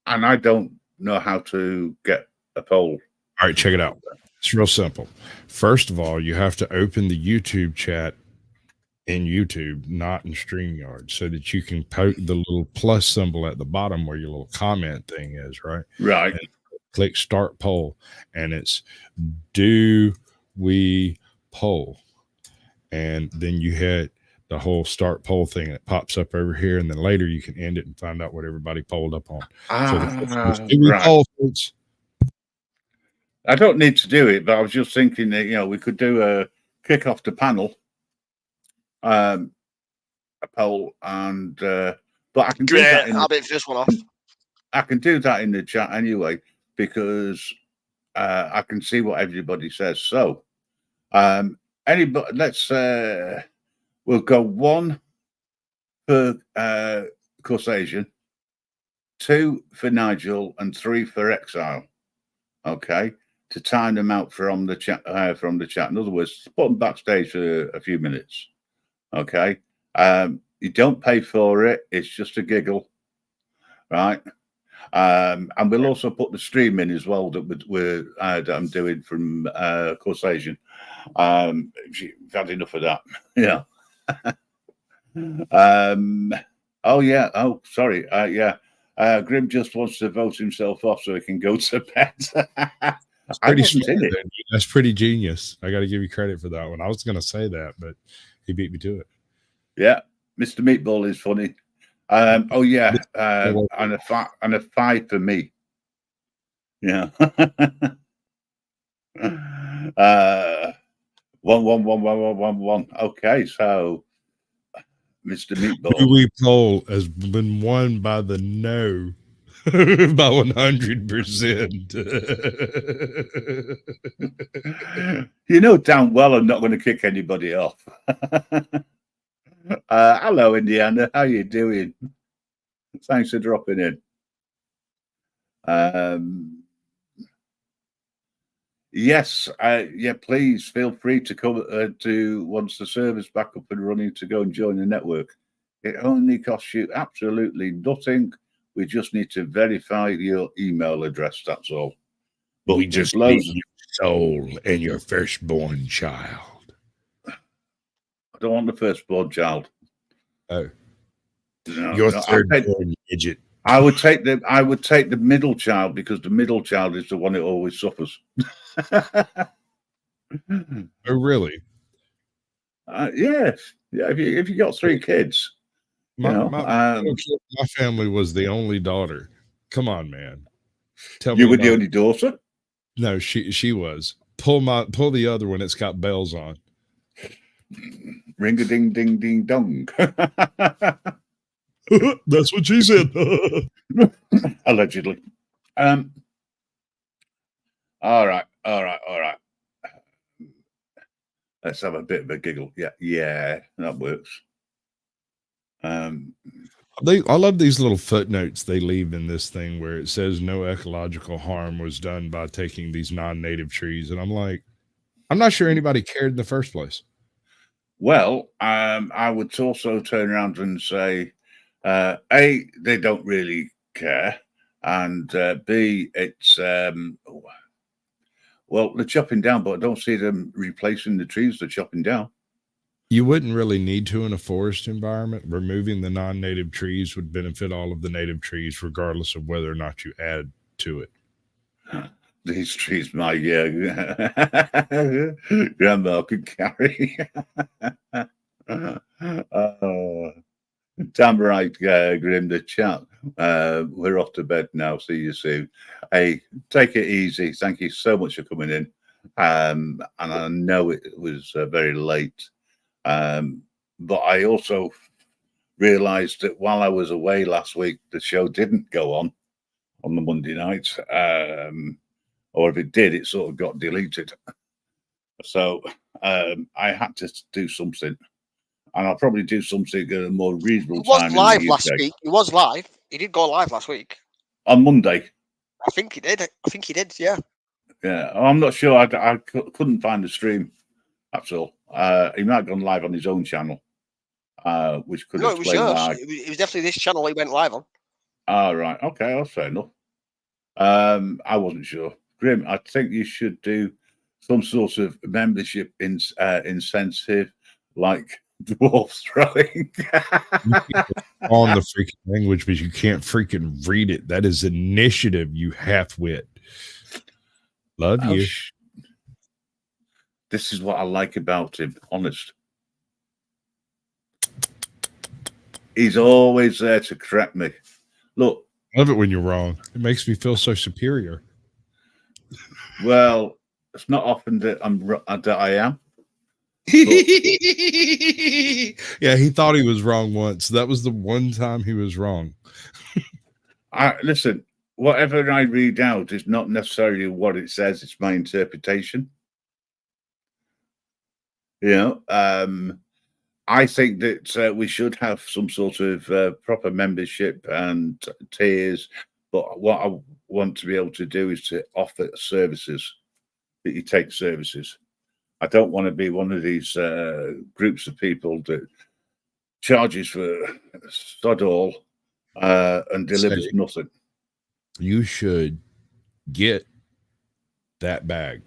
I don't know how to get a poll. All right, check it out. It's real simple. First of all, you have to open the YouTube chat in YouTube, not in StreamYard, so that you can poke the little plus symbol at the bottom where your little comment thing is, right? Right. And click start poll, and it's do we poll? And then you hit the whole start poll thing. It pops up over here, and then later you can end it and find out what everybody polled up on. So the question is, do we Right. poll, folks? I don't need to do it, but I was just thinking that, we could do a kick off the panel, a poll, and but I can do that. I'll be the first one off. I can do that in the chat anyway because I can see what everybody says. So, anybody, let's we'll go 1 for Causation, 2 for Nigel, and 3 for Exile. Okay, to time them out from the chat. In other words, put them backstage for a few minutes. Okay, you don't pay for it; it's just a giggle, right? And we'll also put the stream in as well that I'm doing from Causation. You've had enough of that, yeah. Oh yeah. Oh, sorry. Yeah. Grim just wants to vote himself off so he can go to bed. That's pretty That's pretty genius. I got to give you credit for that one. I was going to say that, but he beat me to it. Yeah, Mr. Meatball is funny. Oh yeah, and a 5 for me. Yeah. 1. Okay, so Mr. Meatball. Who we poll has been won by the no by 100%. You know damn well I'm not going to kick anybody off. Hello, Indiana. How you doing? Thanks for dropping in. Yes, yeah. Please feel free to come to once the server's back up and running to go and join the network. It only costs you absolutely nothing. We just need to verify your email address. That's all. But we just need your soul and your firstborn child. I don't want the firstborn child. Oh, no, your third-born midget. I would take the middle child because the middle child is the one that always suffers. Oh, really? Yes. Yeah. If you got 3 kids, my family was the only daughter. Come on, man. Tell me you were the only daughter? No, she was. Pull the other one. It's got bells on. Ring a ding ding ding dong. That's what she said. Allegedly. All right. Let's have a bit of a giggle. Yeah, that works. I love these little footnotes they leave in this thing where it says no ecological harm was done by taking these non-native trees, and I'm like, I'm not sure anybody cared in the first place. Well, I would also turn around and say, A, they don't really care, and B, it's well, they're chopping down, but I don't see them replacing the trees they're chopping down. You wouldn't really need to in a forest environment. Removing the non-native trees would benefit all of the native trees, regardless of whether or not you add to it. These trees, my grandma could carry. Damn right, Grim, the chat. We're off to bed now. See you soon. Hey, take it easy. Thank you so much for coming in. And I know it was very late. But I also realized that while I was away last week, the show didn't go on the Monday night. Or if it did, it sort of got deleted. So I had to do something. And I'll probably do something at a more reasonable time. He was live last week. He was live. He did go live last week. On Monday? I think he did. Yeah. Yeah. I'm not sure. I couldn't find the stream. That's all. He might have gone live on his own channel, which could explain why. It was definitely this channel he went live on. Right. Okay. That's fair enough. I wasn't sure. Grim, I think you should do some sort of membership incentive, like dwarf throwing. On the freaking language, but you can't freaking read it. That is initiative, you half-wit. Love Oh, you. This is what I like about him, honest. He's always there to correct me. Look, Love it when you're wrong. It makes me feel so superior. well, it's not often that I am. Yeah, he thought he was wrong once. That was the one time he was wrong. Listen, whatever I read out is not necessarily what it says. It's my interpretation. You know, I think that we should have some sort of proper membership and tiers. But what I want to be able to do is to offer services, that you take services. I don't want to be one of these groups of people that charges for sod all and delivers nothing. You should get that bag.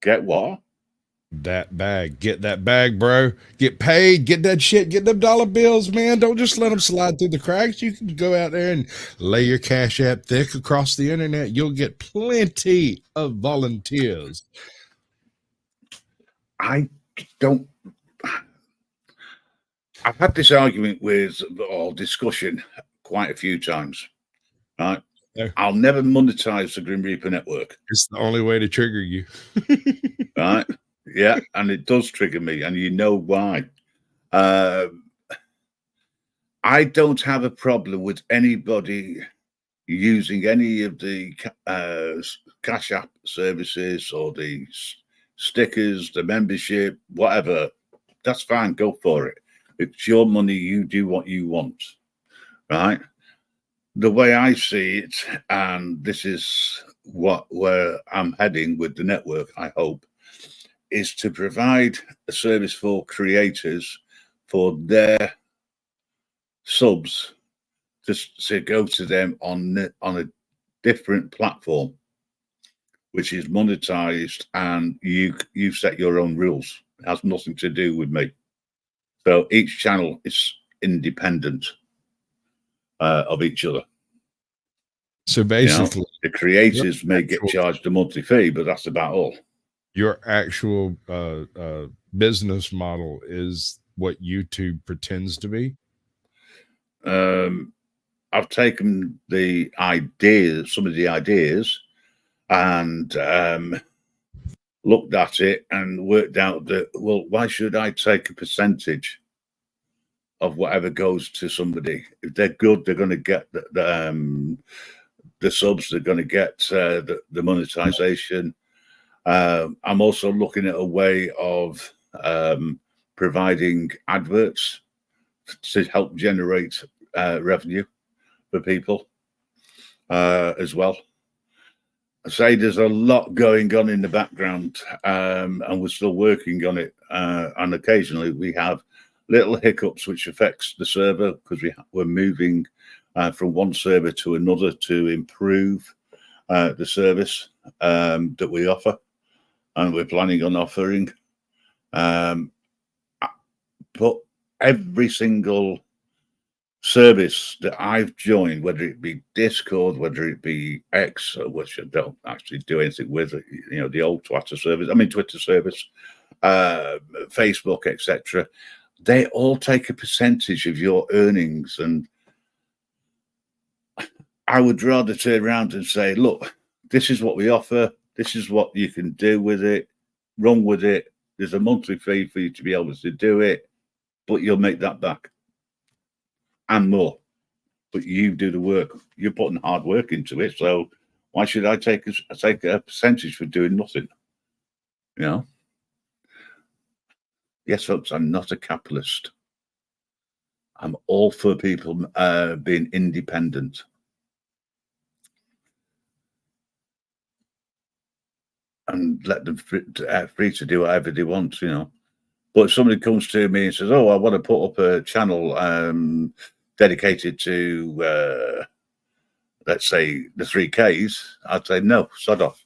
Get what? That bag. Get that bag, bro. Get paid. Get that shit. Get them dollar bills, man. Don't just let them slide through the cracks. You can go out there and lay your Cash App thick across the internet. You'll get plenty of volunteers. I've had this argument or discussion quite a few times, right? Yeah. I'll never monetize the Grim Reaper network. It's the only way to trigger you. Right? Yeah, and it does trigger me, and you know why. I don't have a problem with anybody using any of the Cash App services or the stickers, the membership, whatever. That's fine. Go for it. It's your money. You do what you want, right? The way I see it, and this is where I'm heading with the network, I hope, is to provide a service for creators for their subs to go to them on a different platform, which is monetized, and you set your own rules. It has nothing to do with me. So each channel is independent of each other. So basically, the creators may get charged a monthly fee, but that's about all. Your actual business model is what YouTube pretends to be. I've taken some of the ideas, and looked at it and worked out that, well, why should I take a percentage of whatever goes to somebody? If they're good, they're going to get the subs, they're going to get the monetization. I'm also looking at a way of providing adverts to help generate revenue for people as well. I say there's a lot going on in the background, and we're still working on it. And occasionally we have little hiccups which affects the server, because we're moving from one server to another to improve the service that we offer, and we're planning on offering. But every single service that I've joined, whether it be Discord, whether it be X, which I don't actually do anything with, the old Twitter service, Facebook, etc., they all take a percentage of your earnings. And I would rather turn around and say, look, this is what we offer. This is what you can do with it. Run with it. There's a monthly fee for you to be able to do it, but you'll make that back and more. But you do the work. You're putting hard work into it. So why should I take a percentage for doing nothing? Yes, folks, I'm not a capitalist. I'm all for people being independent. And let them free to do whatever they want, But if somebody comes to me and says, oh, I want to put up a channel dedicated to, let's say, the 3Ks, I'd say, no, sod off.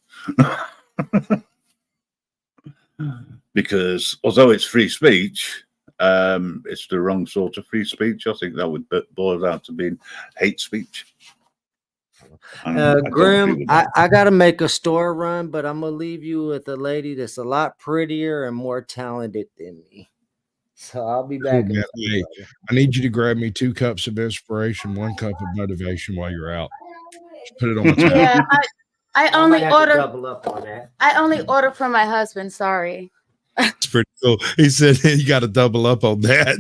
Because although it's free speech, it's the wrong sort of free speech. I think that would boil down to being hate speech. I don't Grim, agree with that. I gotta make a store run, but I'm gonna leave you with a lady that's a lot prettier and more talented than me. So I'll be back. Cool, man. Hey, I need you to grab me 2 cups of inspiration, 1 cup of motivation while you're out. Just put it on the tab. Yeah, I only might have to order. double up on that. I only order from my husband. Sorry. It's pretty cool. He said you got to double up on that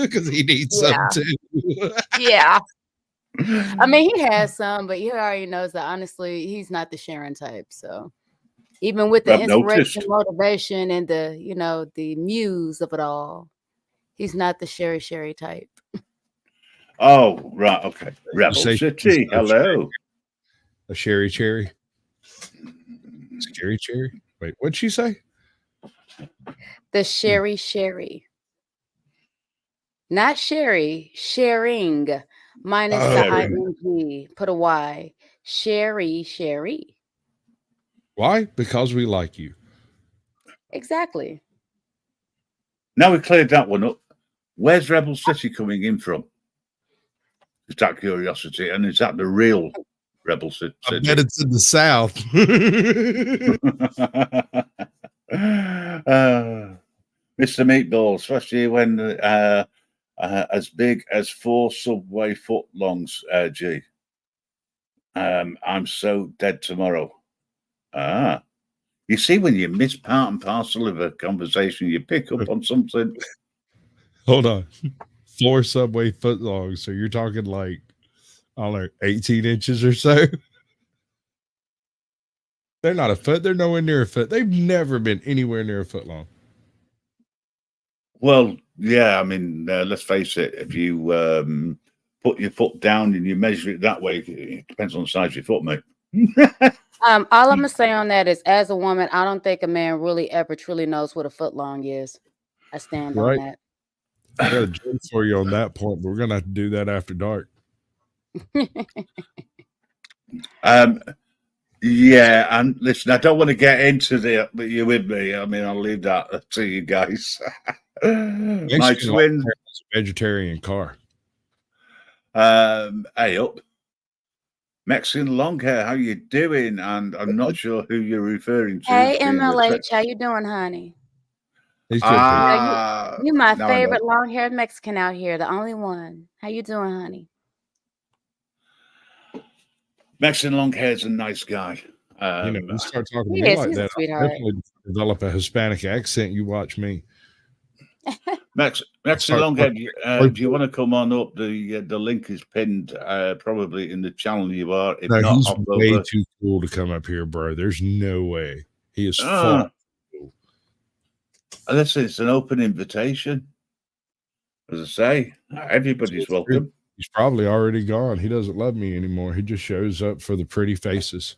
because he needs some Yeah. too. Yeah. I mean, he has some, but he already knows that honestly, he's not the sharing type. So even with the I've noticed. inspiration, motivation, and the, the muse of it all, he's not the sherry type. Oh, right. Okay. Rebel say- City. Hello. A cherry. Scary cherry. Wait, what'd she say? The sherry. Not sherry, sharing. Minus the Sharing. ing. Put a Y. Sherry. Why? Because we like you. Exactly. Now we cleared that one up. Where's Rebel City coming in from? Just out of curiosity. And is that the real Rebel City? I bet it's in the South. Mr. Meatball, especially when as big as 4 subway footlongs, G. I'm so dead tomorrow. You see, when you miss part and parcel of a conversation, you pick up on something. Hold on. 4 subway footlongs. So you're talking like, I don't know, 18 inches or so. They're not a foot. They're nowhere near a foot. They've never been anywhere near a foot long. Well, yeah, I mean, let's face it. If you put your foot down and you measure it that way, it depends on the size of your foot, mate. All I'm gonna say on that is, as a woman, I don't think a man really ever truly knows what a foot long is. I stand Right. on that. I got a joke for you on that point, but we're gonna have to do that after dark. Yeah, and listen, I don't want to get into the but you're with me. I mean, I'll leave that to you guys. My Mexican twin, long hair is a vegetarian car. hey up, Mexican long hair. How you doing? And I'm not sure who you're referring to. Hey, as being the MLH, how you doing, honey? He's good. You my now I know. favorite long-haired Mexican out here, the only one. How you doing, honey? Mexican long hair is a nice guy. You start talking to He me is. like He's a that, I'll sweetheart. definitely develop a Hispanic accent. You watch me. Mexican long hair. If you want to come on up, the link is pinned probably in the channel you are. If No, not, he's hop way over. too cool to come up here, bro. There's no way. He is Ah. far. Listen, it's an open invitation. As I say, everybody's welcome. He's probably already gone. He doesn't love me anymore. He just shows up for the pretty faces.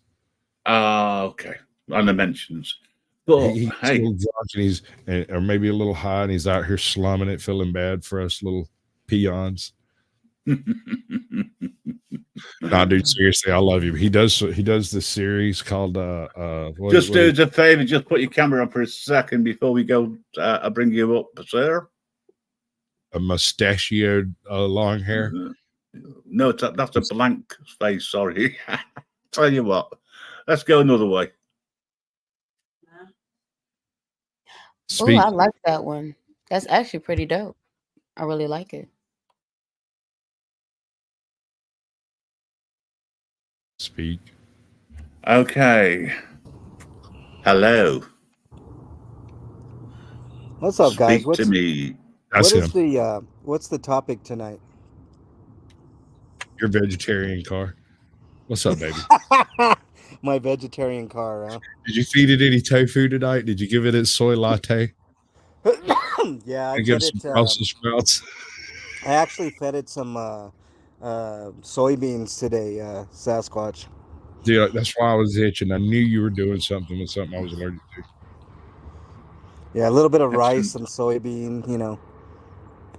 Okay. On the mentions. But He's a hey, little drunk and he's or maybe a little high, and he's out here slumming it, feeling bad for us little peons. Nah, dude, seriously, I love you. He does this series called just do us a favor, just put your camera on for a second before we go. I'll bring you up, sir. a mustachioed long hair. No, that's a blank face. Sorry. Tell you what, let's go another way. Oh, Speak. I like that one. That's actually pretty dope. I really like it. Speak. Okay. Hello. What's up, guys? Speak to me. That's What him. is the what's the topic tonight? Your vegetarian car. What's up, baby? My vegetarian car, huh? Did you feed it any tofu tonight? Did you give it its soy latte? Yeah, I And give fed it it. some Brussels sprouts? I actually fed it some soybeans today, Sasquatch. Dude, that's why I was itching. I knew you were doing something with something I was allergic to. Yeah, a little bit of rice, Excellent. some soybean, you know.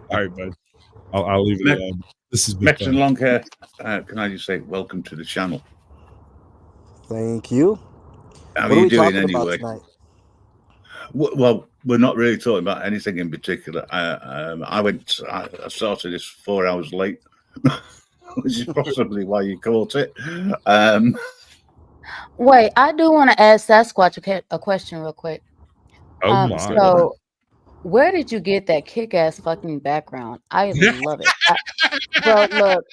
All right, bud. I'll leave it alone. This has been Mexican fun. long hair. Can I just say welcome to the channel? Thank you. How What are are you we doing talking about anyway? tonight? Well, we're not really talking about anything in particular. I started this 4 hours late, which is possibly why you caught it. Wait, I do want to ask Sasquatch a question real quick. Oh my! So where did you get that kick-ass fucking background? I love it. Bro, look,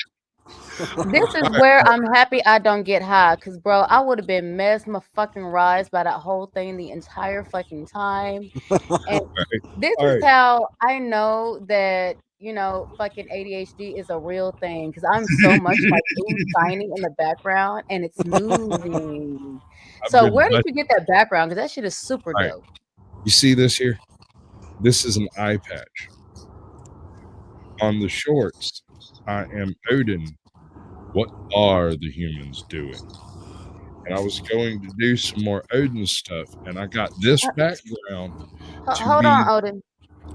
this is where I'm happy I don't get high, because, bro, I would have been mesmerized by that whole thing the entire fucking time. And this All is right. how I know that, you know, fucking ADHD is a real thing, because I'm so much like ooh, shiny in the background, and it's moving. I've So been where did blessed. you get that background? Because that shit is super All right. dope. You see this here? This is an eye patch. On the shorts, I am Odin. What are the humans doing? And I was going to do some more Odin stuff, and I got this background to Hold be on, Odin.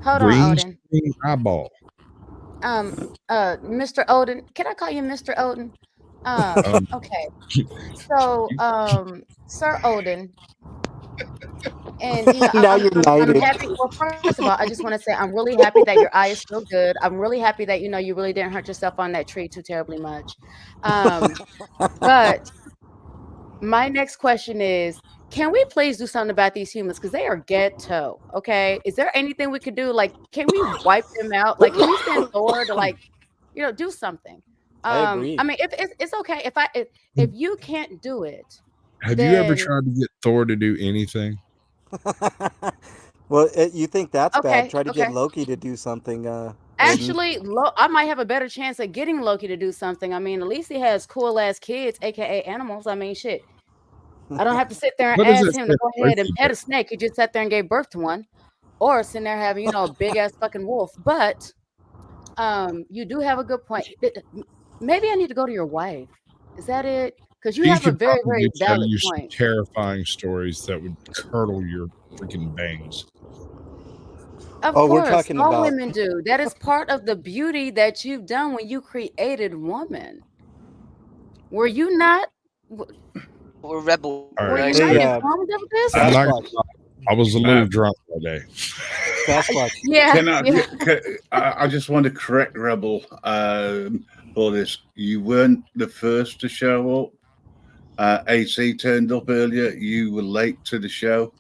Hold on, green Odin. screen eyeball. Mr. Odin. Can I call you Mr. Odin? Okay. So, Sir Odin, and you know, Now you're I'm knighted. happy. Well, first of all, I just want to say I'm really happy that your eye is still good. I'm really happy that you know you really didn't hurt yourself on that tree too terribly much. But my next question is, can we please do something about these humans? Because they are ghetto. Okay. Is there anything we could do? Like, can we wipe them out? Like, can we send Thor to, like, you know, do something? I agree. I mean, if it's okay if you can't do it, Have you ever then tried to get Thor to do anything? Well, you think that's bad? okay, Try to okay. get Loki to do something. Odin. Actually, I might have a better chance at getting Loki to do something. I mean, at least he has cool ass kids, aka animals. I mean, shit. I don't have to sit there and What does ask it him say to go ahead and Loki pet did? a snake. He just sat there and gave birth to one, or sitting there having, you know, a big ass fucking wolf. But you do have a good point. Maybe I need to go to your wife. Is that it? Because you She have a could very, probably very tell valid you some point. terrifying stories that would curdle your freaking bangs. Of Oh, we're course, talking all about. women do. That is part of the beauty that you've done when you created woman. Were you not? We're rebel. All Were right, you Hey, not informed of this? I'm not. Sasquatch. I was a little drunk that day. Sasquatch. Yeah. Can I, yeah. I just want to correct Rebel for this. You weren't the first to show up. AC turned up earlier. You were late to the show.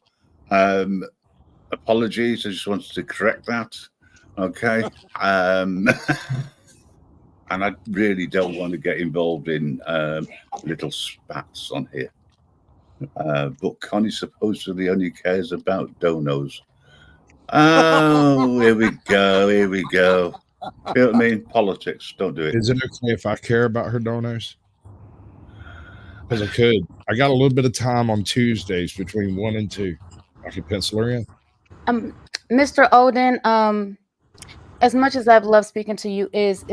Apologies. I just wanted to correct that. Okay. And I really don't want to get involved in little spats on here. But Connie supposedly only cares about donos. Oh, here we go. Here we go. You know what I mean? Politics. Don't do it. Is it okay if I care about her donors? Because I could. I got a little bit of time on Tuesdays between 1 and 2. I could pencil her in. Mr. Odin, as much as I've loved speaking to you, is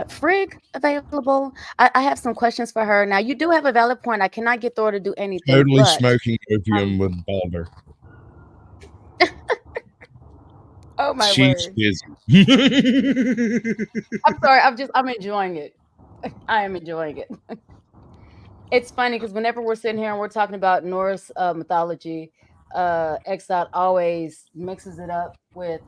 Frigg available? I have some questions for her. Now, you do have a valid point. I cannot get Thor to do anything. Totally but, smoking opium with Balder. oh my She's word! busy. I'm sorry. I'm enjoying it. I am enjoying it. It's funny because whenever we're sitting here and we're talking about Norse mythology, Exile always mixes it up with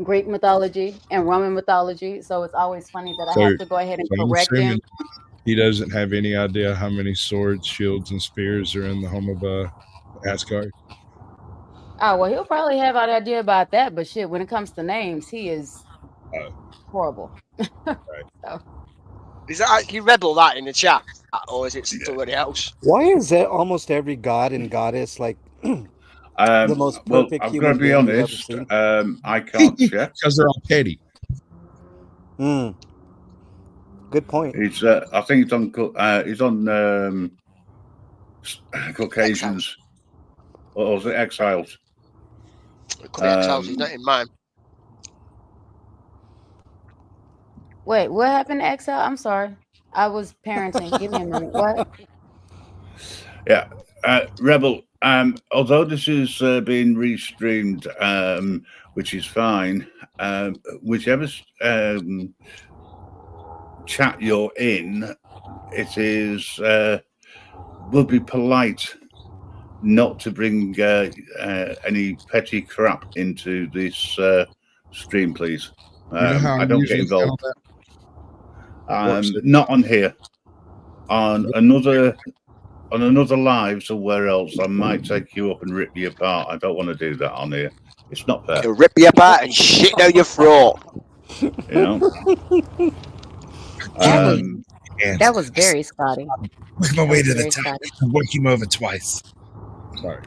Greek mythology and Roman mythology. So it's always funny that I have to go ahead and I'm correct him. assuming he doesn't have any idea how many swords, shields, and spears are in the home of Asgard. Oh, well, he'll probably have an idea about that, but shit, when it comes to names, he is horrible. So, Is that you rebel that in the chat, or is it somebody else? Why is that almost every god and goddess like the most perfect I've got human to be being you've ever honest. seen? I can't check. Because they're all petty. Good point. He's. I think he's on Caucasians. Or was it Exiles? It could be Exiles. He's not in mine. wait, what happened to Exile? I'm sorry. I was parenting. Give me a minute. What? Yeah, Rebel. Although this is being restreamed, which is fine, whichever chat you're in, it is would be polite not to bring any petty crap into this stream, please. You know how I don't get involved. Not on here. On another live somewhere else, I might take you up and rip you apart. I don't want to do that on here. It's not fair. He'll rip you apart and shit down your throat. You know. That was very Scotty. Work my way to the Very top. Scotty. and work him over twice. Sorry.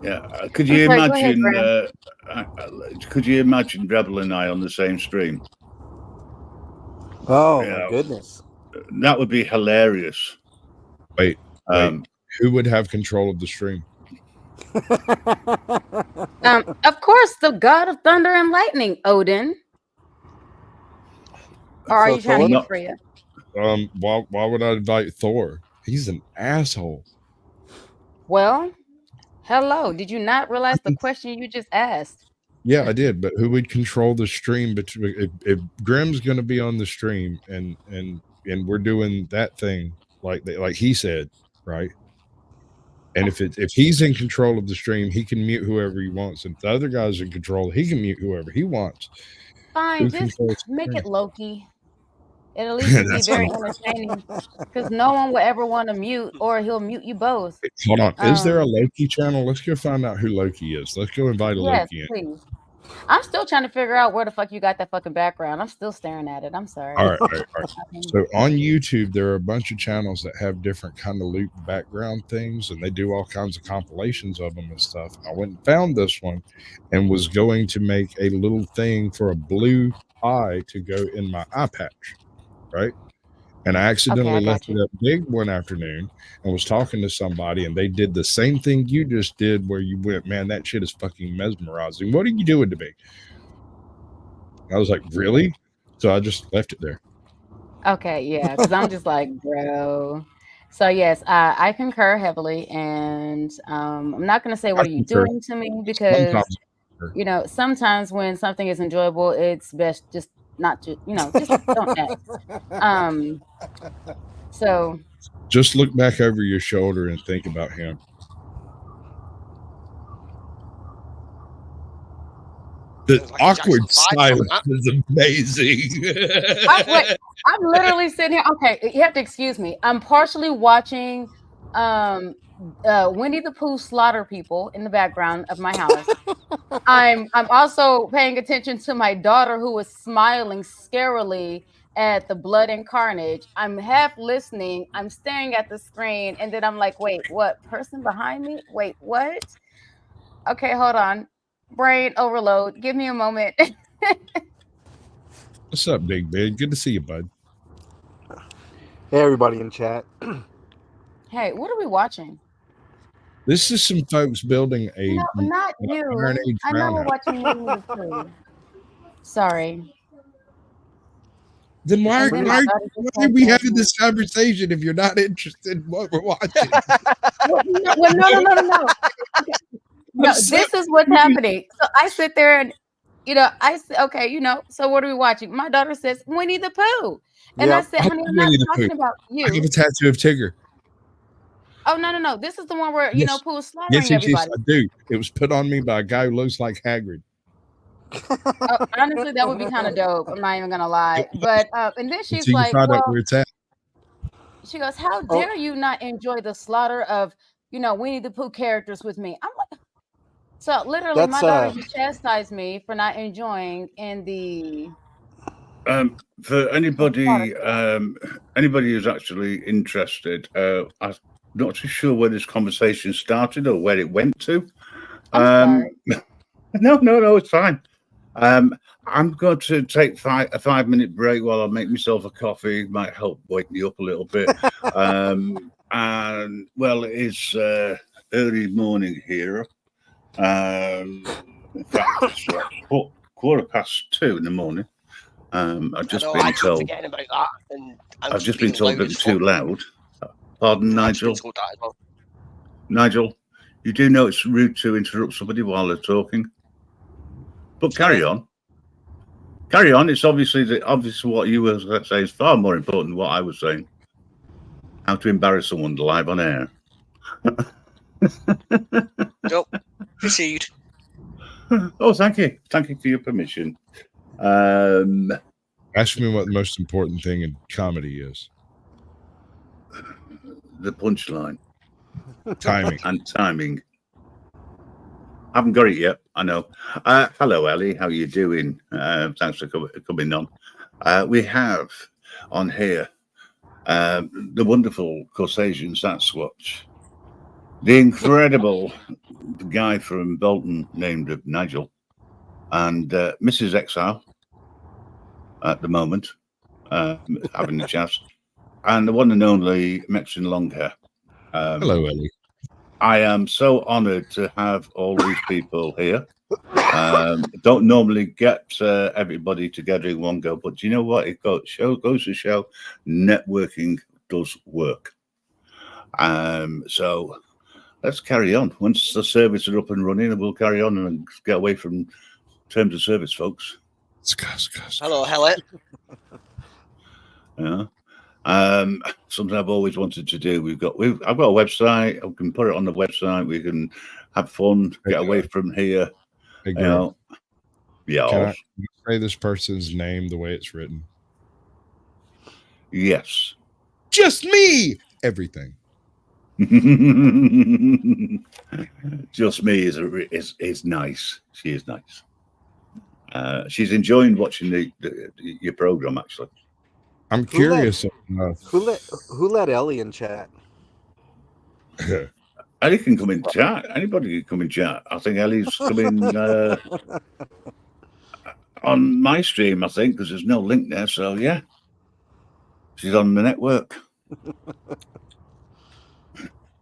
Yeah. Could you I'm sorry, imagine? go ahead, Could you imagine Rebel and I on the same stream? Oh Yeah. my goodness. That would be hilarious. Wait, Um, who would have control of the stream? Of course, the god of thunder and lightning, Odin. Or are So you trying to Thor? get Freya? Why would I invite Thor? He's an asshole. Well, hello. Did you not realize the question you just asked? Yeah, I did, but who would control the stream between if Grimm's going to be on the stream and we're doing that thing like he said, right? And if he's in control of the stream, he can mute whoever he wants. And if the other guy's in control, he can mute whoever he wants. Fine, Who just controls the make stream? it Loki. It'll at least be That's very fine. entertaining because no one will ever want to mute, or he'll mute you both. Hold on. Is there a Um, Loki channel? Let's go find out who Loki is. Let's go invite a Yes, Loki in. please. I'm still trying to figure out where the fuck you got that fucking background. I'm still staring at it. I'm sorry. All right. So on YouTube, there are a bunch of channels that have different kind of loop background things, and they do all kinds of compilations of them and stuff. I went and found this one, and was going to make a little thing for a blue eye to go in my eye patch, right? And I accidentally Okay, I got left it you. up big one afternoon and was talking to somebody, and they did the same thing you just did, where you went, "Man, that shit is fucking mesmerizing. What are you doing to me?" I was like, "Really?" So I just left it there. Okay, yeah, because I'm just like, bro. So yes, I concur heavily, and I'm not gonna say what are you concur. doing to me because Sometimes you know sometimes when something is enjoyable, it's best just not to just don't ask. So just look back over your shoulder and think about him. The Like awkward Jackson 5 silence is amazing. I'm literally sitting here. Okay, you have to excuse me. I'm partially watching Winnie the Pooh slaughter people in the background of my house. I'm also paying attention to my daughter who is smiling scarily at the blood and carnage. I'm half listening. I'm staring at the screen, and then I'm like, wait, what? Person behind me? Wait, what? Okay, hold on. Brain overload. Give me a moment. What's up, Big Big? Good to see you, bud. Hey, everybody in chat. Hey, what are we watching? This is some folks building a No, not you. Iron Age I know we're roundhouse. watching Winnie the Pooh. Sorry. Then why And then my are daughter just we texted having me. this conversation if you're not interested in what we're watching? Well, no. No, I'm this is what's happening. So I sit there and, I say, okay, so what are we watching? My daughter says Winnie the Pooh. And I Yep. said, honey, I'm not Winnie the talking Pooh. about I have you. a tattoo of Tigger. Oh, no. This is the one where, Yes. Pooh is slaughtering Yes, I everybody. do. It was put on me by a guy who looks like Hagrid. Oh, honestly, that would be kind of dope. I'm not even going to lie. But, and then she's So you can like, find out well, where it's at. she goes, how dare you not enjoy the slaughter of, Winnie the Pooh characters with me? I'm like, so literally my That's, daughter just chastised me for not enjoying in the For anybody who's actually interested, I'm not too sure where this conversation started or where it went to. I'm sorry. No, it's fine. I'm going to take a 5-minute break while I make myself a coffee. Might help wake me up a little bit. And well, it is early morning here. In fact, it's like 2:15 in the morning. I've just I know, been I keep told. forgetting about that, and I've just been being told loud that as it's too fuck. loud. Pardon, I've just been Nigel. told that as well. Nigel, you do know it's rude to interrupt somebody while they're talking. But carry on. Carry on. It's obviously what you were saying is far more important than what I was saying. How to embarrass someone live on air. Nope. Proceed. Oh, thank you for your permission. Ask me what the most important thing in comedy is. The punchline. Timing. And timing. I haven't got it yet. I know. Hello, Ellie. How you doing? Thanks for coming on. We have on here the wonderful Corsasian Sasquatch, the incredible guy from Bolton named Nigel, and Mrs. Exile at the moment, having a chat, and the one and only Mexican Longhair. Hello, Ellie. I am so honoured to have all these people here. Don't normally get everybody together in one go, but you know what? It goes to show networking does work. So let's carry on. Once the service are up and running, we'll carry on and get away from terms of service, folks. Hello, Helen. Yeah. Something I've always wanted to do. I've got a website. I can put it on the website. We can have fun, get away from here. Hey, You know. Yeah. Can you say this person's name the way it's written? Yes. Just me. Everything. Just me is nice. She is nice. She's enjoying watching your program, actually. I'm curious enough. Who let Ellie in chat? Ellie can come in chat. Anybody can come in chat. I think Ellie's coming on my stream, I think, because there's no link there. So, yeah. She's on the network.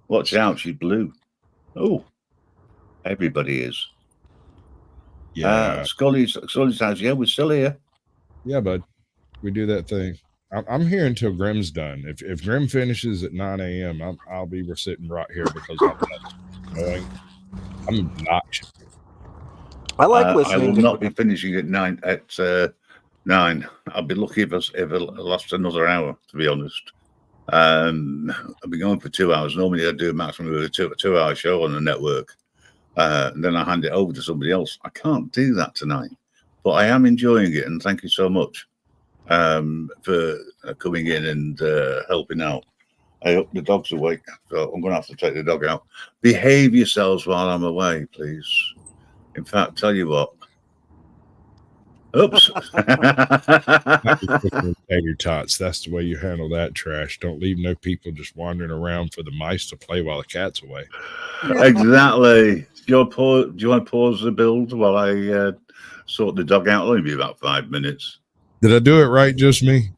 Watch out, she's blue. Oh, everybody is. Yeah. Scully's house. Yeah, we're still here. Yeah, bud. We do that thing. I'm here until Grim's done. If Grim finishes at 9 a.m., I'll be sitting right here because I'm obnoxious. I like listening. I will not be finishing at 9. I'll be lucky if it lasts another hour, to be honest. I've been going for 2 hours. Normally I do a maximum of a 2-hour show on the network. And then I hand it over to somebody else. I can't do that tonight, but I am enjoying it. And thank you so much for coming in and helping out. I hope the dog's awake, so I'm going to have to take the dog out. Behave yourselves while I'm away, please. In fact, tell you what. Oops. Your tots. That's the way you handle that trash. Don't leave no people just wandering around for the mice to play while the cat's away. Exactly. Do you want to pause the build while I sort the dog out? It'll only be about 5 minutes. Did I do it right? Just me?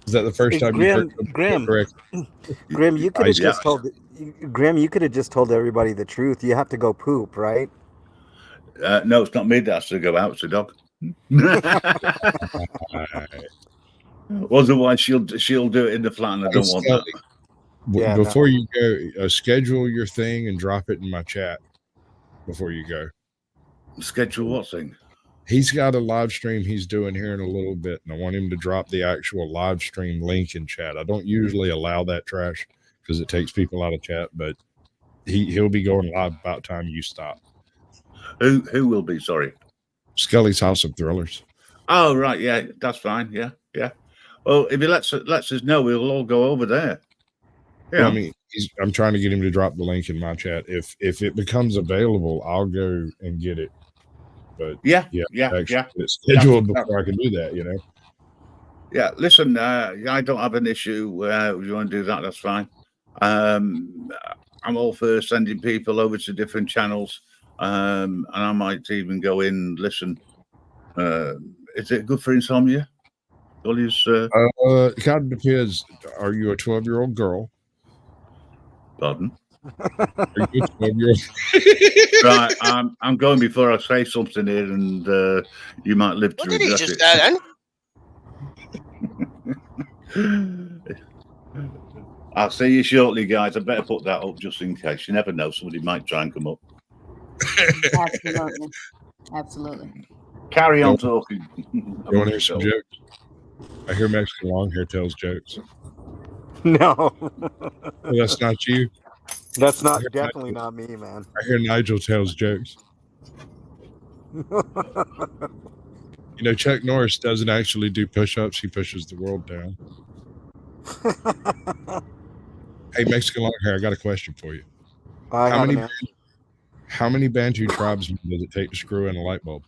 Is that the first time Grim, you heard Grim, Grim, you could have just told Grim, you could have just told everybody the truth. You have to go poop, right? No, it's not me that has to go out. It's the dog. Otherwise, she'll do it in the flat, and I don't want that. Yeah, before you go, schedule your thing and drop it in my chat before you go. Schedule what thing? He's got a live stream he's doing here in a little bit, and I want him to drop the actual live stream link in chat. I don't usually allow that trash because it takes people out of chat, but he'll be going live about time you stop. Who will be? Sorry, Scully's House of Thrillers. Oh right, yeah, that's fine. Yeah. Well, if he lets us know, we'll all go over there. Yeah. Well, I mean, I'm trying to get him to drop the link in my chat. If it becomes available, I'll go and get it. But yeah. It's scheduled before I can do that, you know. Yeah, listen, I don't have an issue. If you want to do that, that's fine. I'm all for sending people over to different channels, and I might even go in and listen. Is it good for insomnia? It kind of depends. Are you a 12-year-old girl? Pardon? Are you a 12-year-old? Right, I'm going before I say something here, and you might live to regret it. What did he just say then? I'll see you shortly, guys. I better put that up just in case. You never know. Somebody might try and come up. Absolutely. Carry on talking. You want to hear some jokes? I hear Mexican Longhair tells jokes. No. Well, that's not you. That's not definitely not me, man. I hear Nigel tells jokes. You know, Chuck Norris doesn't actually do push-ups. He pushes the world down. Hey, Mexican long hair, I got a question for you. How many Bantu tribesmen does it take to screw in a light bulb?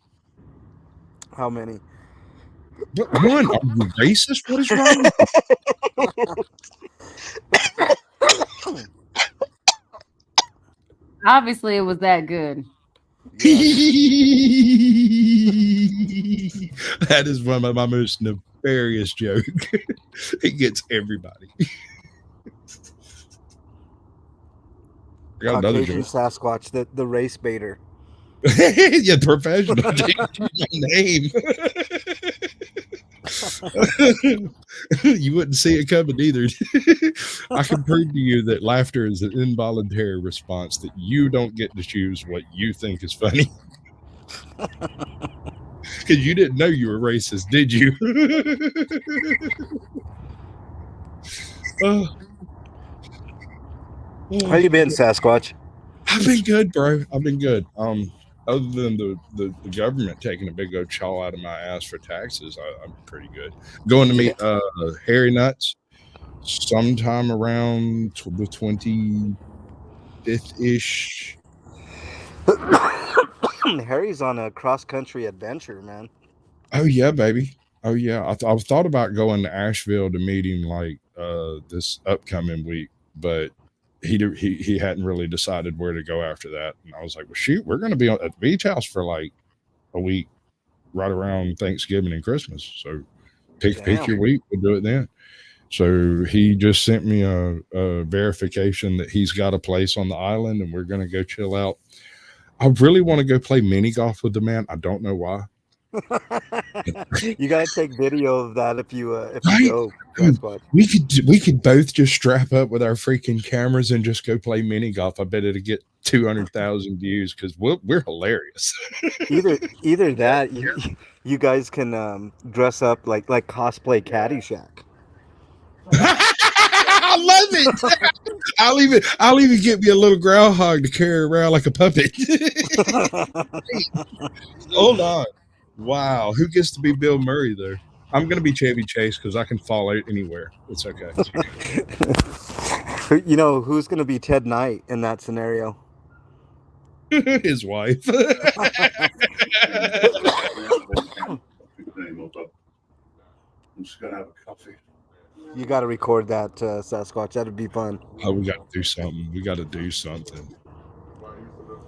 How many? One. Are you racist? What is wrong with you? Obviously, it was that good. That is one of my most nefarious jokes. It gets everybody. I got another joke. Sasquatch, the race baiter. Yeah, professional name. You wouldn't see it coming either. I can prove to you that laughter is an involuntary response, that you don't get to choose what you think is funny. Because you didn't know you were racist, did you? How you been, Sasquatch? I've been good, bro. I've been good. Other than the government taking a big old chaw out of my ass for taxes, I'm pretty good. Going to meet Harry Nuts sometime around the 25th-ish. Harry's on a cross-country adventure, man. Oh, yeah, baby. Oh, yeah. I've thought about going to Asheville to meet him like this upcoming week, but he hadn't really decided where to go after that. And I was like, well, shoot, we're going to be at the beach house for like a week right around Thanksgiving and Christmas. So pick your week. We'll do it then. So he just sent me a verification that he's got a place on the island and we're going to go chill out. I really want to go play mini golf with the man. I don't know why. You gotta take video of that if you go. We could both just strap up with our freaking cameras and just go play mini golf. I bet it'll get 200,000 views because we're hilarious. either that, you guys can dress up like cosplay Caddyshack. I love it. I'll even get me a little groundhog to carry around like a puppet. Hold on. Wow, who gets to be Bill Murray there? I'm going to be Chevy Chase because I can fall out anywhere. It's okay. You know, who's going to be Ted Knight in that scenario? His wife. I'm just going to have a coffee. You got to record that, Sasquatch. That'd be fun. Oh, we got to do something.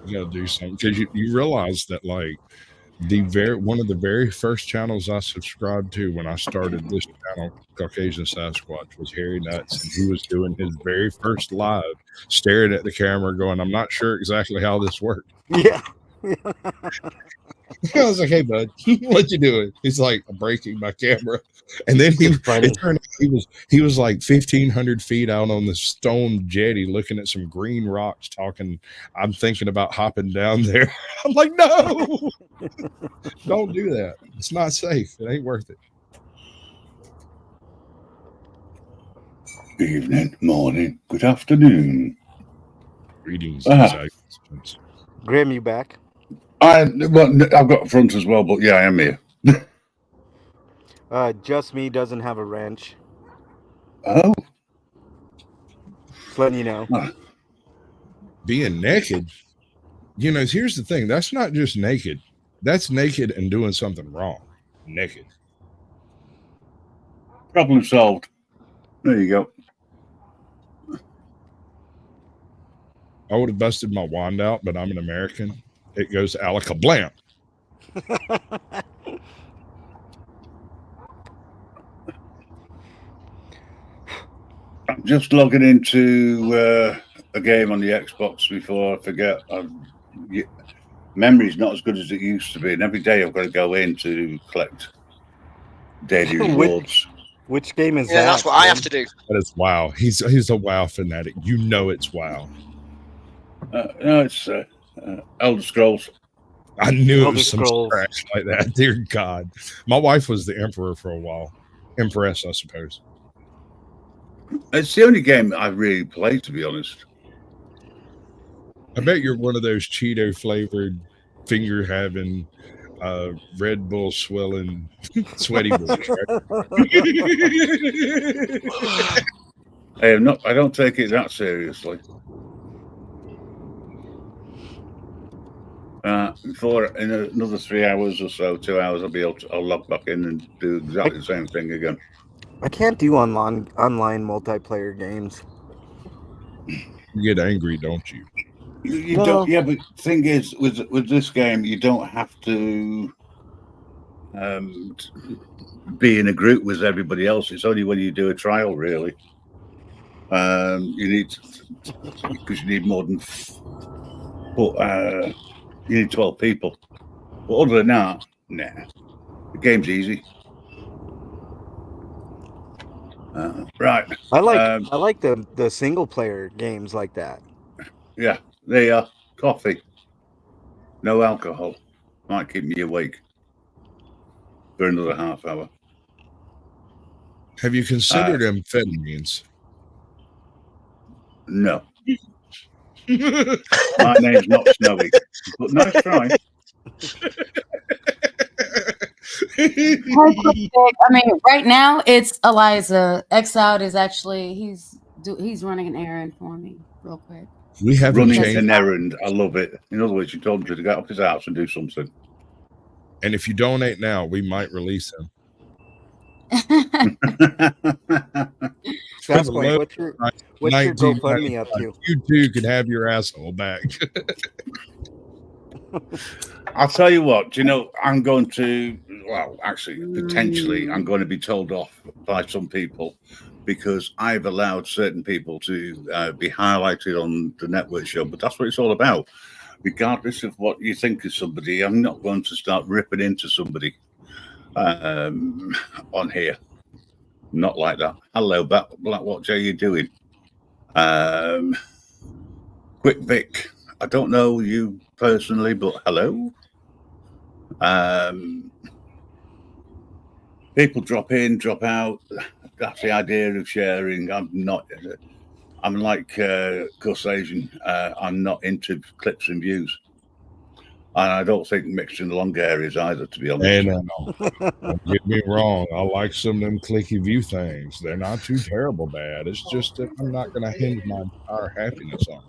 Because you realize that, like, one of the very first channels I subscribed to when I started this channel, Caucasian Sasquatch, was Harry Nuts, and he was doing his very first live, staring at the camera, going, "I'm not sure exactly how this worked." Yeah. I was like, "Hey, bud, what you doing?" He's like, "I'm breaking my camera," and then he was like 1,500 feet out on the stone jetty, looking at some green rocks, talking. I'm thinking about hopping down there. I'm like, "No, don't do that. It's not safe. It ain't worth it." Good evening, morning, good afternoon. Greetings. Grim, you back? I've got a front as well, but yeah, I am here. Just Me doesn't have a wrench. Oh. Just letting you know. Being naked, here's the thing. That's not just naked. That's naked and doing something wrong. Naked. Problem solved. There you go. I would have busted my wand out, but I'm an American. It goes alakablam. I'm just logging into a game on the Xbox before I forget. Memory's not as good as it used to be, and every day I've got to go in to collect daily rewards. Which game is that? Yeah, that's what I have to do. That is WoW. He's a WoW fanatic. You know it's WoW. No, it's Elder Scrolls. I knew it was some scratch like that. Dear God. My wife was the Emperor for a while. Empress, I suppose. It's the only game I really play, to be honest. I bet you're one of those Cheeto flavored finger having Red Bull swelling sweaty boys, right? I don't take it that seriously. Before in another 3 hours or so, 2 hours, I'll log back in and do exactly the same thing again. I can't do online multiplayer games. You get angry, don't you? You don't. Yeah, but the thing is, with this game, you don't have to be in a group with everybody else. It's only when you do a trial, really. You need because you need more than. But you need 12 people. But other than that, nah. The game's easy. Right. I like the single player games like that. Yeah, they are. Coffee. No alcohol. Might keep me awake for another half hour. Have you considered amphetamines? No. My name's not Snowy, but nice try. I mean, right now it's Eliza. Exiled is actually he's running an errand for me, real quick. We have running an errand. I love it. In other words, you told him to get up his house and do something. And if you donate now, we might release him. Sasquatch, what's your GoFundMe up to? You too could have your asshole back. I'll tell you what, I'm going to, well, actually, potentially, I'm going to be told off by some people because I've allowed certain people to be highlighted on the network show, but that's what it's all about. Regardless of what you think of somebody, I'm not going to start ripping into somebody on here. Not like that. Hello, Blackwatch, how you doing? Quick Vic, I don't know you personally, but hello. People drop in, drop out. That's the idea of sharing. I'm like Gus Asian. I'm not into clips and views. And I don't think mixed in the long areas either, to be honest. Hey, no. Don't get me wrong. I like some of them clicky view things. They're not too terrible bad. It's just that I'm not going to hinge my entire happiness on it.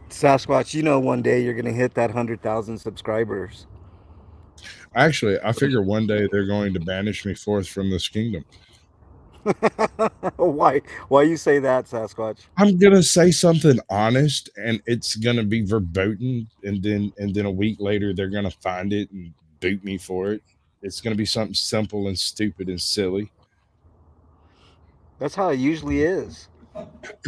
Sasquatch, one day you're going to hit that 100,000 subscribers. Actually, I figure one day they're going to banish me forth from this kingdom. Why you say that, Sasquatch? I'm gonna say something honest and it's gonna be verboten, and then a week later they're gonna find it and boot me for it. It's gonna be something simple and stupid and silly. That's how it usually is.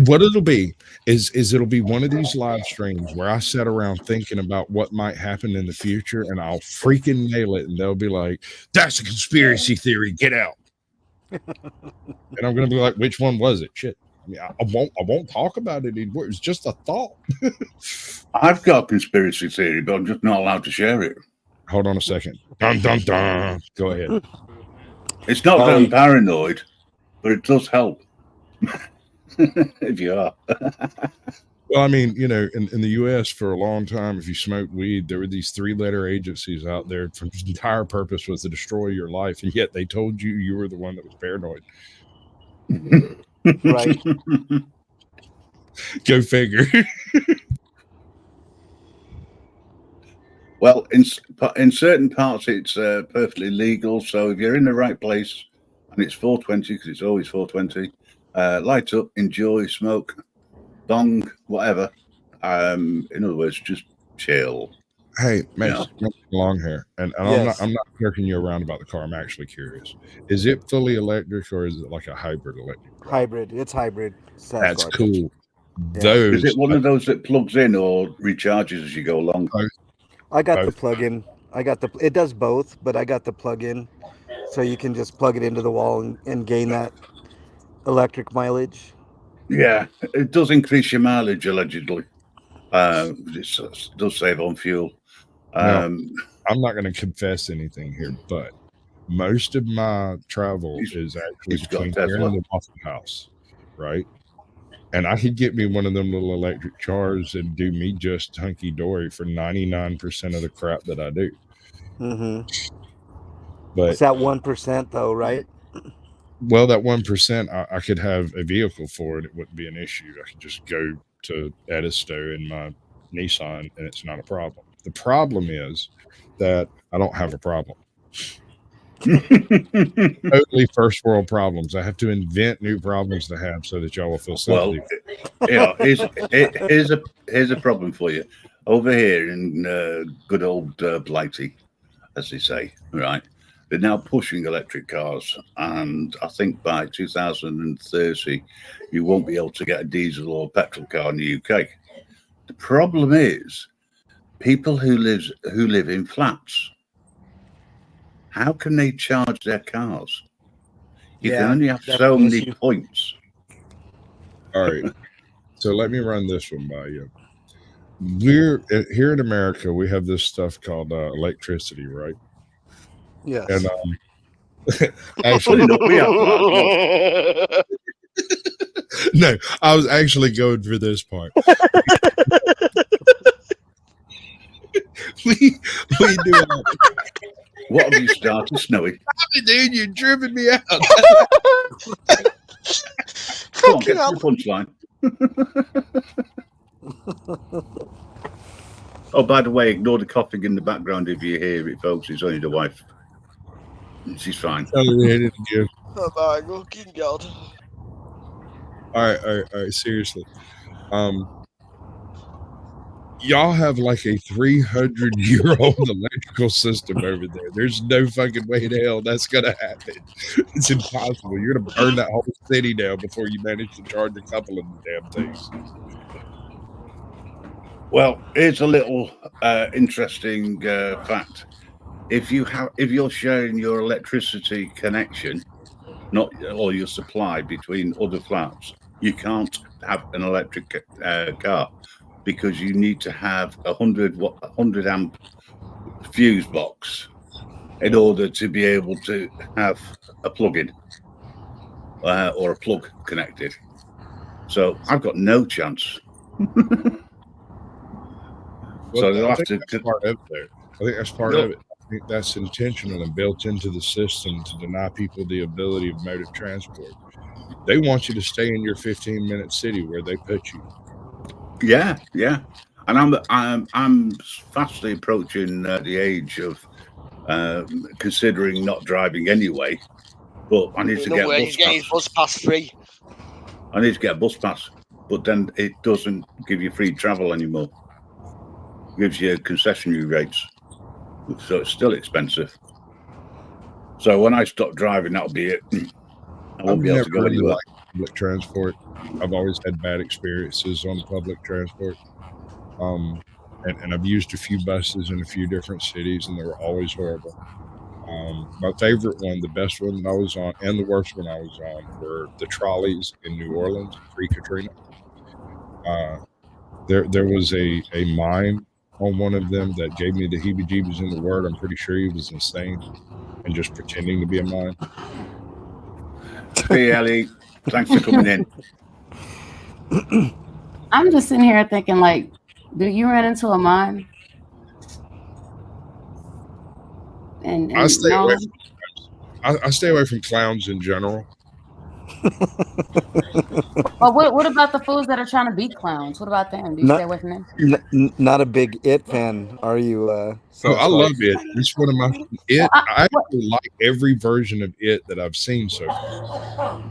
What it'll be is it'll be one of these live streams where I sit around thinking about what might happen in the future and I'll freaking nail it, and they'll be like, "That's a conspiracy theory, get out." And I'm gonna be like, which one was it? Shit. I mean, I won't talk about it anymore. It was just a thought. I've got a conspiracy theory, but I'm just not allowed to share it. Hold on a second. Dun dun dun. Go ahead. It's not that I'm paranoid, but it does help. If you are. Well, I mean, in the U.S. for a long time, if you smoked weed, there were these 3-letter agencies out there whose entire purpose was to destroy your life, and yet they told you were the one that was paranoid. Right. Go figure. Well, in certain parts, it's perfectly legal. So if you're in the right place, and it's 420, because it's always 420, light up, enjoy, smoke, dong, whatever. In other words, just chill. Hey, man, long hair, and yes. I'm not jerking you around about the car. I'm actually curious. Is it fully electric or is it like a hybrid electric car? Hybrid. It's hybrid. That's cool. Yeah. Is it one of those that plugs in or recharges as you go along? I got the plug-in. It does both, but I got the plug-in, so you can just plug it into the wall and gain that electric mileage. Yeah, it does increase your mileage allegedly. It does save on fuel. I'm not going to confess anything here, but most of my travel is actually between here and the Waffle House, right? And I could get me one of them little electric cars and do me just hunky dory for 99% of the crap that I do. Mm-hmm. But It's that 1% though, right? well, that 1%, I could have a vehicle for it. It wouldn't be an issue. I could just go to Edisto in my Nissan, and it's not a problem. The problem is that I don't have a problem. Totally first world problems. I have to invent new problems to have so that y'all will feel Well, sympathy. here's a problem for you. Over here in good old Blighty, as they say, right? They're now pushing electric cars, and I think by 2030, you won't be able to get a diesel or petrol car in the UK. The problem is people who live in flats. How can they charge their cars? You can only have so many points. All right. So let me run this one by you. We're here in America. We have this stuff called electricity, right? Yes. And actually, no, we have no, I was actually going for this part. we do. What have you started, Snowy? Dude, you're tripping me out. Come on, get to the punchline. Oh, by the way, ignore the coughing in the background if you hear it, folks. It's only the wife. She's fine. Oh my fucking god! All right. Seriously, y'all have like a 300-year-old electrical system over there. There's no fucking way in hell that's gonna happen. It's impossible. You're gonna burn that whole city down before you manage to charge a couple of the damn things. Well, here's a little interesting fact. If you're sharing your electricity connection, or your supply between other flats, you can't have an electric car because you need to have 100 amp fuse box in order to be able to have a plug-in or a plug connected. So I've got no chance. So they'll have to. That's part of it there. I think that's part of it. I think that's intentional and built into the system to deny people the ability of mode of transport. They want you to stay in your 15-minute city where they put you. Yeah. And I'm fastly approaching the age of considering not driving anyway. But I need to get his bus pass free. I need to get a bus pass, but then it doesn't give you free travel anymore. It gives you concessionary rates, so it's still expensive. So when I stop driving, that'll be it. I won't be able to go anywhere. Public transport. I've always had bad experiences on public transport. And I've used a few buses in a few different cities, and they were always horrible. My favorite one, the best one that I was on, and the worst one I was on were the trolleys in New Orleans pre-Katrina. There was a mime on one of them that gave me the heebie-jeebies in the word. I'm pretty sure he was insane and just pretending to be a mime. Hey, Ellie, thanks for coming in. I'm just sitting here thinking, like, do you run into a mime? And I stay away from clowns in general. Well, what about the fools that are trying to be clowns? What about them? Do you stay away from them? Not a big It fan, are you? So I love It. It's one of my It. I actually like every version of It that I've seen so far.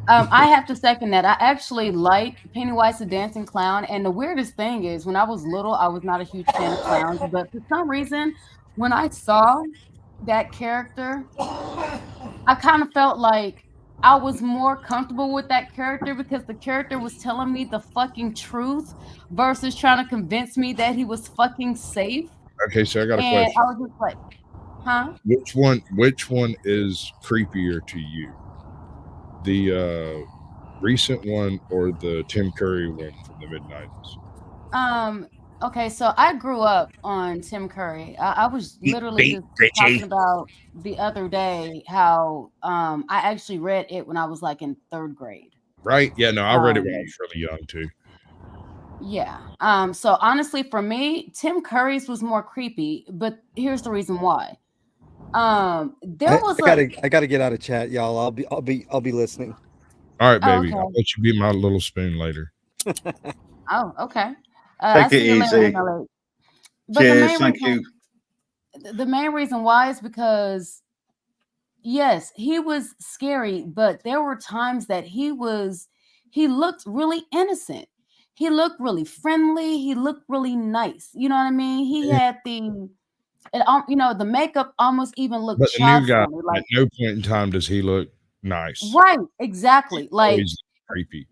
I have to second that. I actually like Pennywise the Dancing Clown. And the weirdest thing is, when I was little, I was not a huge fan of clowns. But for some reason, when I saw that character, I kind of felt like I was more comfortable with that character because the character was telling me the fucking truth versus trying to convince me that he was fucking safe. Okay, so I got a And question. I was just like, huh? Which one is creepier to you? The recent one or the Tim Curry one from the mid-90s? Okay, so I grew up on Tim Curry. I was literally just talking about the other day how I actually read it when I was like in 3rd grade. Right? Yeah, no, I read it when I Um, was really young too. Yeah. So honestly, for me, Tim Curry's was more creepy, but here's the reason why. There was I gotta get out of chat, y'all. I'll be listening. All right, Oh, baby. okay. I'll let you be my little spoon later. Oh, okay. Take it see you later, easy. MLA. But Cheers. Thank you. the main reason why is because yes, he was scary, but there were times that he looked really innocent. He looked really friendly. He looked really nice. You know what I mean? He had the makeup almost even looked But the new guy, child-friendly. Like, at no point in time does he look nice. right, exactly. He's Like always creepy.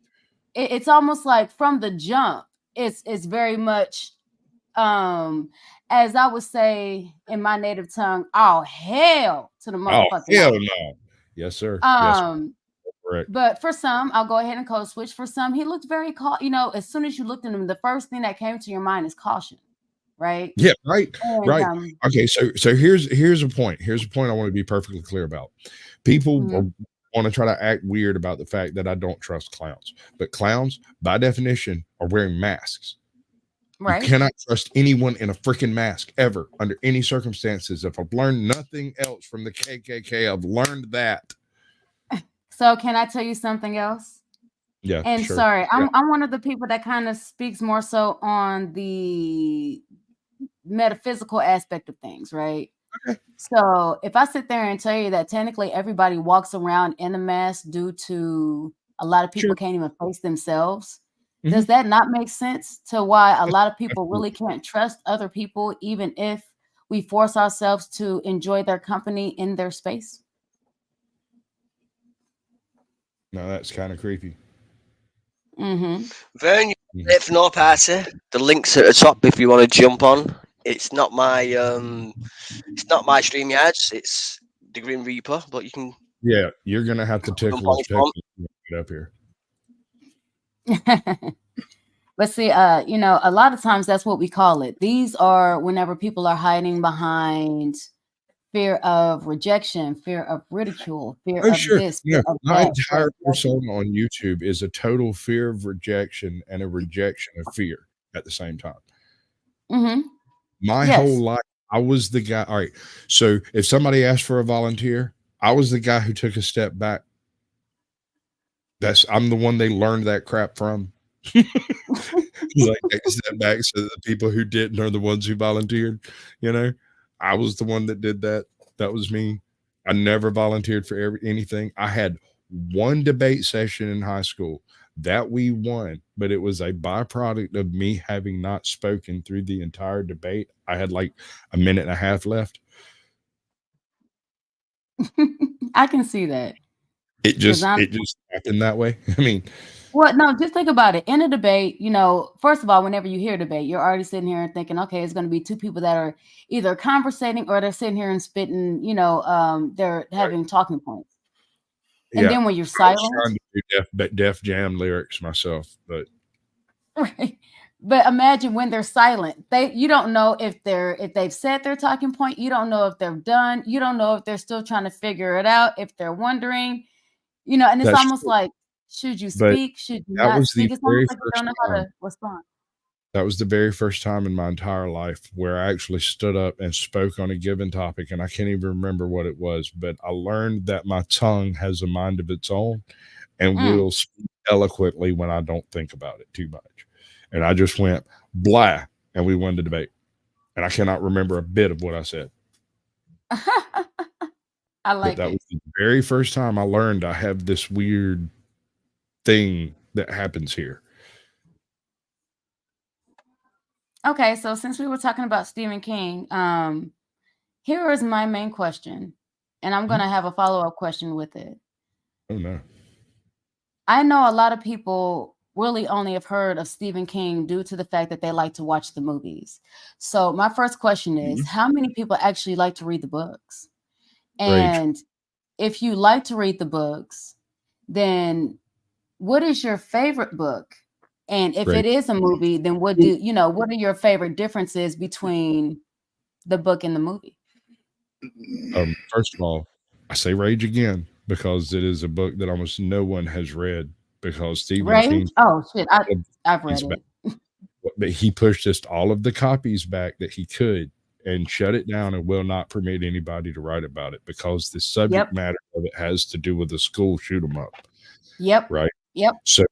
it's almost like from the jump, it's very much as I would say in my native tongue, oh hell to the Oh, motherfucking hell no. no. Yes, sir. Yes, sir. Correct. But for some, I'll go ahead and code switch. For some, he looked very as soon as you looked at him, the first thing that came to your mind is caution, right? Yeah, right. And, Right. Okay, so here's a point. Here's a point I want to be perfectly clear about. People Mhm. want to try to act weird about the fact that I don't trust clowns. But clowns, by definition, are wearing masks. right. You cannot trust anyone in a freaking mask ever under any circumstances. If I've learned nothing else from the KKK, I've learned that. So can I tell you something else? Yeah. And Sure. sorry, Yeah. I'm one of the people that kind of speaks more so on the metaphysical aspect of things, right? Okay. So if I sit there and tell you that technically everybody walks around in a mask due to a lot of people Sure. can't even face themselves, Mhm. does that not make sense to why a lot of people really can't trust other people, even if we force ourselves to enjoy their company in their space? No, that's kind of creepy. Mm-hmm. Vern, for no party. The link's at the top if you want to jump on. It's not my StreamYards. It's the Grim Reaper, but you can. Yeah, you're gonna have to tickle on his his phone. pickle to get up here. But see, a lot of times that's what we call it. These are whenever people are hiding behind fear of rejection, fear of ridicule, fear Oh, of sure. this, Yeah, fear of my that. entire persona on YouTube is a total fear of rejection and a rejection of fear at the same time. Mm-hmm. My Yes. whole life, I was the guy. All right. So if somebody asked for a volunteer, I was the guy who took a step back. I'm the one they learned that crap from. Like, take a step back so that the people who didn't are the ones who volunteered. I was the one that did that. That was me. I never volunteered for anything. I had one debate session in high school that we won, but it was a byproduct of me having not spoken through the entire debate. I had like a minute and a half left. I can see that. It just happened that way. I mean, well, no, just think about it. In a debate, first of all, whenever you hear debate, you're already sitting here and thinking, okay, it's going to be two people that are either conversating or they're sitting here and spitting, they're having talking points. And then when you're silent, I was trying to do Def Jam lyrics myself, but right. But imagine when they're silent. You don't know if they've said their talking point. You don't know if they're done. You don't know if they're still trying to figure it out, if they're wondering, and it's almost true. like, should you But speak? Should you that not was the speak? It's very almost like you first don't know how time. to respond. That was the very first time in my entire life where I actually stood up and spoke on a given topic, and I can't even remember what it was, but I learned that my tongue has a mind of its own and will speak eloquently when I don't think about it too much. And I just went blah, and we won the debate. And I cannot remember a bit of what I said. I like but that it. was the very first time I learned I have this weird thing that happens here. Okay, so since we were talking about Stephen King, here is my main question, and I'm going to have a follow-up question with it. Oh, no. I know a lot of people really only have heard of Stephen King due to the fact that they like to watch the movies. So my first question is, how many people actually like to read the books? And if you like to read the books, then what is your favorite book? And if it is a movie, then what are your favorite differences between the book and the movie? First of all, I say Rage again because it is a book that almost no one has read because Stephen Rage? King, Oh shit, I've read back, it. but he purchased all of the copies back that he could and shut it down and will not permit anybody to write about it because the subject Yep. matter of it has to do with the school shoot 'em up. Yep. Right. Yep. So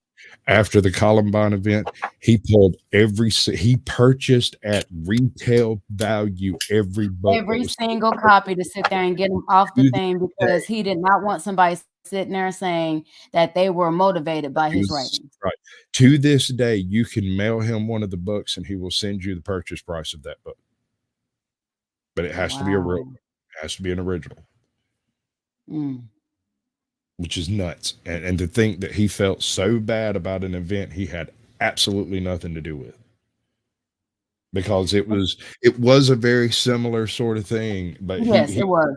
after the Columbine event, he pulled he purchased at retail value every book. Every single copy to sit there and get them off the thing because he did not want somebody sitting there saying that they were motivated by his writing. Right. To this day, you can mail him one of the books and he will send you the purchase price of that book. But it has to be a real, it has to be an original. Which is nuts. And to think that he felt so bad about an event he had absolutely nothing to do with. Because it was a very similar sort of thing. But yes, it was.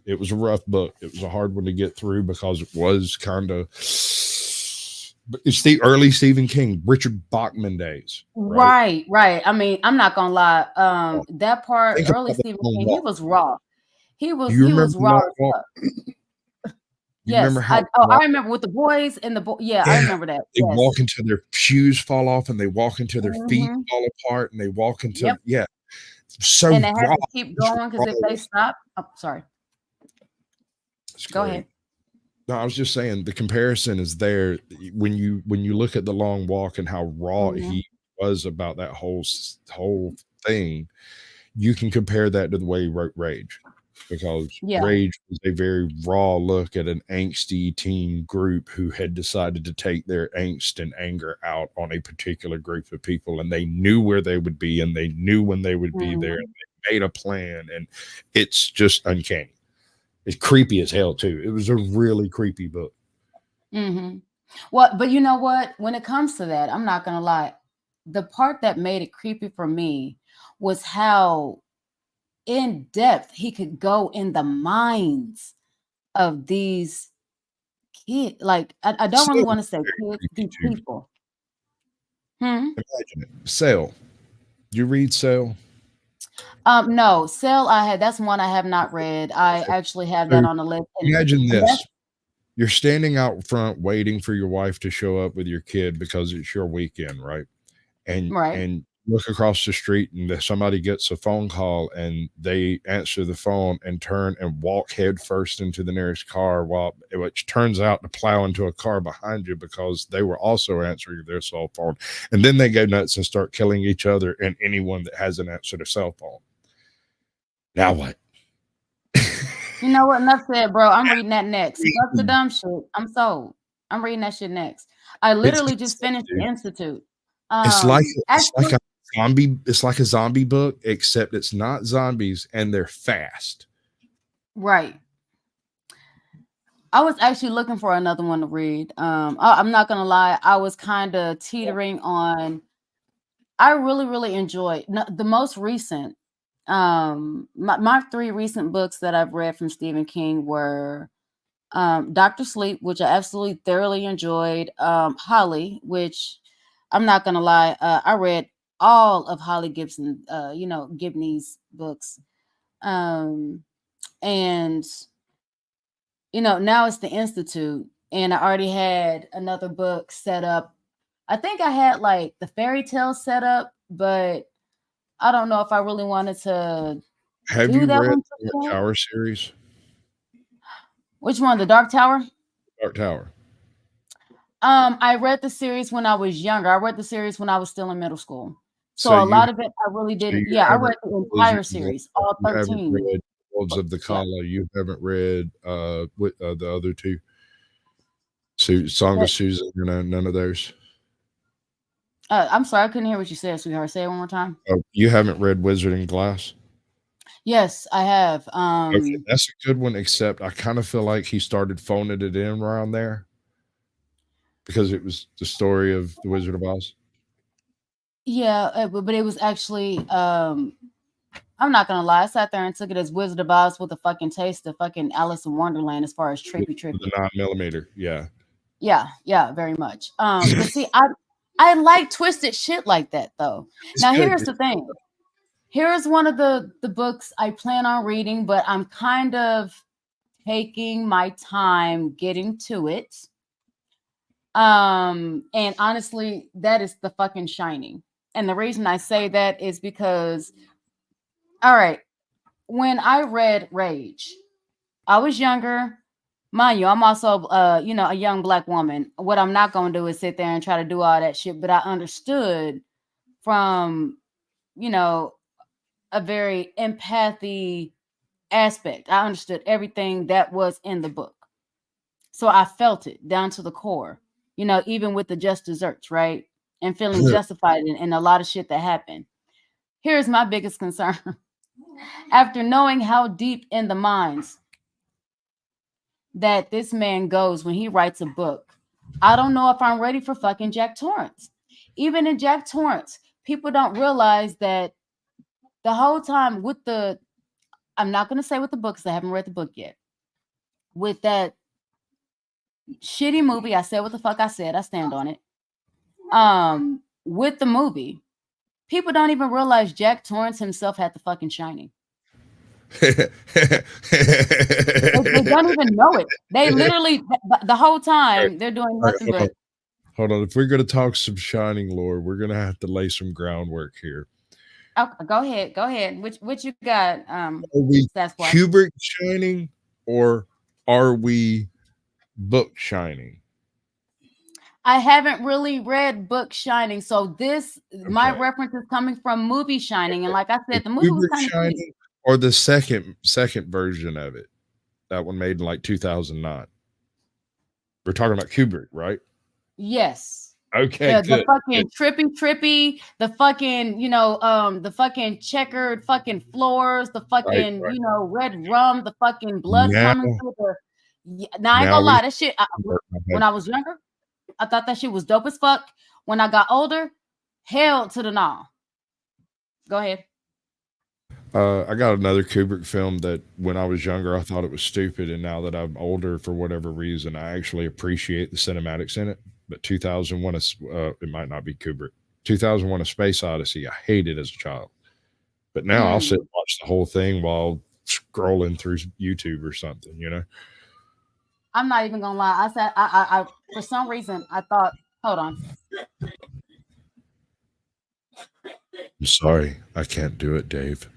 It was a rough book. It was a hard one to get through because it was kind of, but it's the early Stephen King, Richard Bachman days. Right. I mean, I'm not gonna lie. That part, early Stephen King, he was raw. He was raw. Yes, I remember with the boys and I remember that. They walk into their shoes fall off and they walk into their feet fall apart and they walk into so and they have to keep going because if they stop, sorry. Go ahead. No, I was just saying the comparison is there when you look at The Long Walk and how raw he was about that whole thing. You can compare that to the way he wrote Rage, because Rage was a very raw look at an angsty teen group who had decided to take their angst and anger out on a particular group of people, and they knew where they would be and they knew when they would be there, and they made a plan, and it's just uncanny. It's creepy as hell too. It was a really creepy book. Well, but you know what? When it comes to that, I'm not gonna lie. The part that made it creepy for me was how in depth he could go in the minds of these kids. Like, I don't really want to say kids, these people. Imagine it. Cell. You read Cell? No, Cell that's one I have not read. I actually have that on the list. Imagine this. You're standing out front waiting for your wife to show up with your kid because it's your weekend, right? And look across the street and somebody gets a phone call and they answer the phone and turn and walk head first into the nearest car, which turns out to plow into a car behind you because they were also answering their cell phone. And then they go nuts and start killing each other and anyone that hasn't answered a cell phone. Now what? You know what? Enough said, bro. I'm reading that next. Fuck the dumb shit. I'm sold. I'm reading that shit next. I literally just finished The Institute. It's like a zombie book, except it's not zombies and they're fast. Right. I was actually looking for another one to read. I'm not gonna lie, I was kind of teetering on. I really enjoyed the most recent. My three recent books that I've read from Stephen King were Dr. Sleep, which I absolutely thoroughly enjoyed. Holly, which I'm not gonna lie, I read all of Holly Gibson, Gibney's books. And now it's The Institute, and I already had another book set up. I think I had like the fairy tale set up, but I don't know if I really wanted to. Have you read the Dark Tower series? Which one? The Dark Tower? Dark Tower. I read the series when I was younger. I read the series when I was still in middle school. So a lot of it I really didn't. I read the entire series, all 13. You haven't read Wolves of the Kala. You haven't read the other two. Song of Susan, none of those. I'm sorry, I couldn't hear what you said, sweetheart. Say it one more time. Oh, you haven't read Wizard and Glass? Yes, I have. Okay, that's a good one, except I kind of feel like he started phoning it in around there because it was the story of the Wizard of Oz. Yeah, but it was actually I'm not gonna lie, I sat there and took it as Wizard of Oz with a fucking taste of fucking Alice in Wonderland as far as trippy. The 9mm, yeah, very much. But see, I like twisted shit like that though. Now here's the thing. Here's one of the books I plan on reading, but I'm kind of taking my time getting to it. And honestly, that is the fucking Shining. And the reason I say that is because, all right, when I read Rage, I was younger. Mind you, I'm also a young black woman. What I'm not gonna do is sit there and try to do all that shit, but I understood from, a very empathy aspect. I understood everything that was in the book. So I felt it down to the core, even with the just desserts, right? And feeling justified in a lot of shit that happened. Here's my biggest concern. After knowing how deep in the minds that this man goes when he writes a book, I don't know if I'm ready for fucking Jack Torrance. Even in Jack Torrance, people don't realize that the whole time with I'm not going to say with the book because I haven't read the book yet. With that shitty movie, I said what the fuck I said. I stand on it. With the movie, people don't even realize Jack Torrance himself had the fucking Shining. They don't even know it. They literally the whole time they're doing nothing but. Hold on. If we're going to talk some Shining lore, we're going to have to lay some groundwork here. Oh, go ahead. Which you got? Are we Kubrick Shining or are we book Shining? I haven't really read book Shining, so my reference is coming from movie Shining, and like I said, the movie was kind of Shining or the second version of it, that one made in like 2009. We're talking about Kubrick, right? Yes. Okay, the fucking trippy, the fucking, the fucking checkered fucking floors, the fucking, red rum, the fucking blood coming through now I ain't gonna lie, that shit, when I was younger, I thought that shit was dope as fuck. When I got older, hell to the nah. Go ahead. I got another Kubrick film that when I was younger, I thought it was stupid. And now that I'm older, for whatever reason, I actually appreciate the cinematics in it. But 2001, it might not be Kubrick. 2001: A Space Odyssey, I hated as a child. But now I'll sit and watch the whole thing while scrolling through YouTube or something, I'm not even gonna lie. I said, I for some reason, I thought, hold on. I'm sorry. I can't do it, Dave.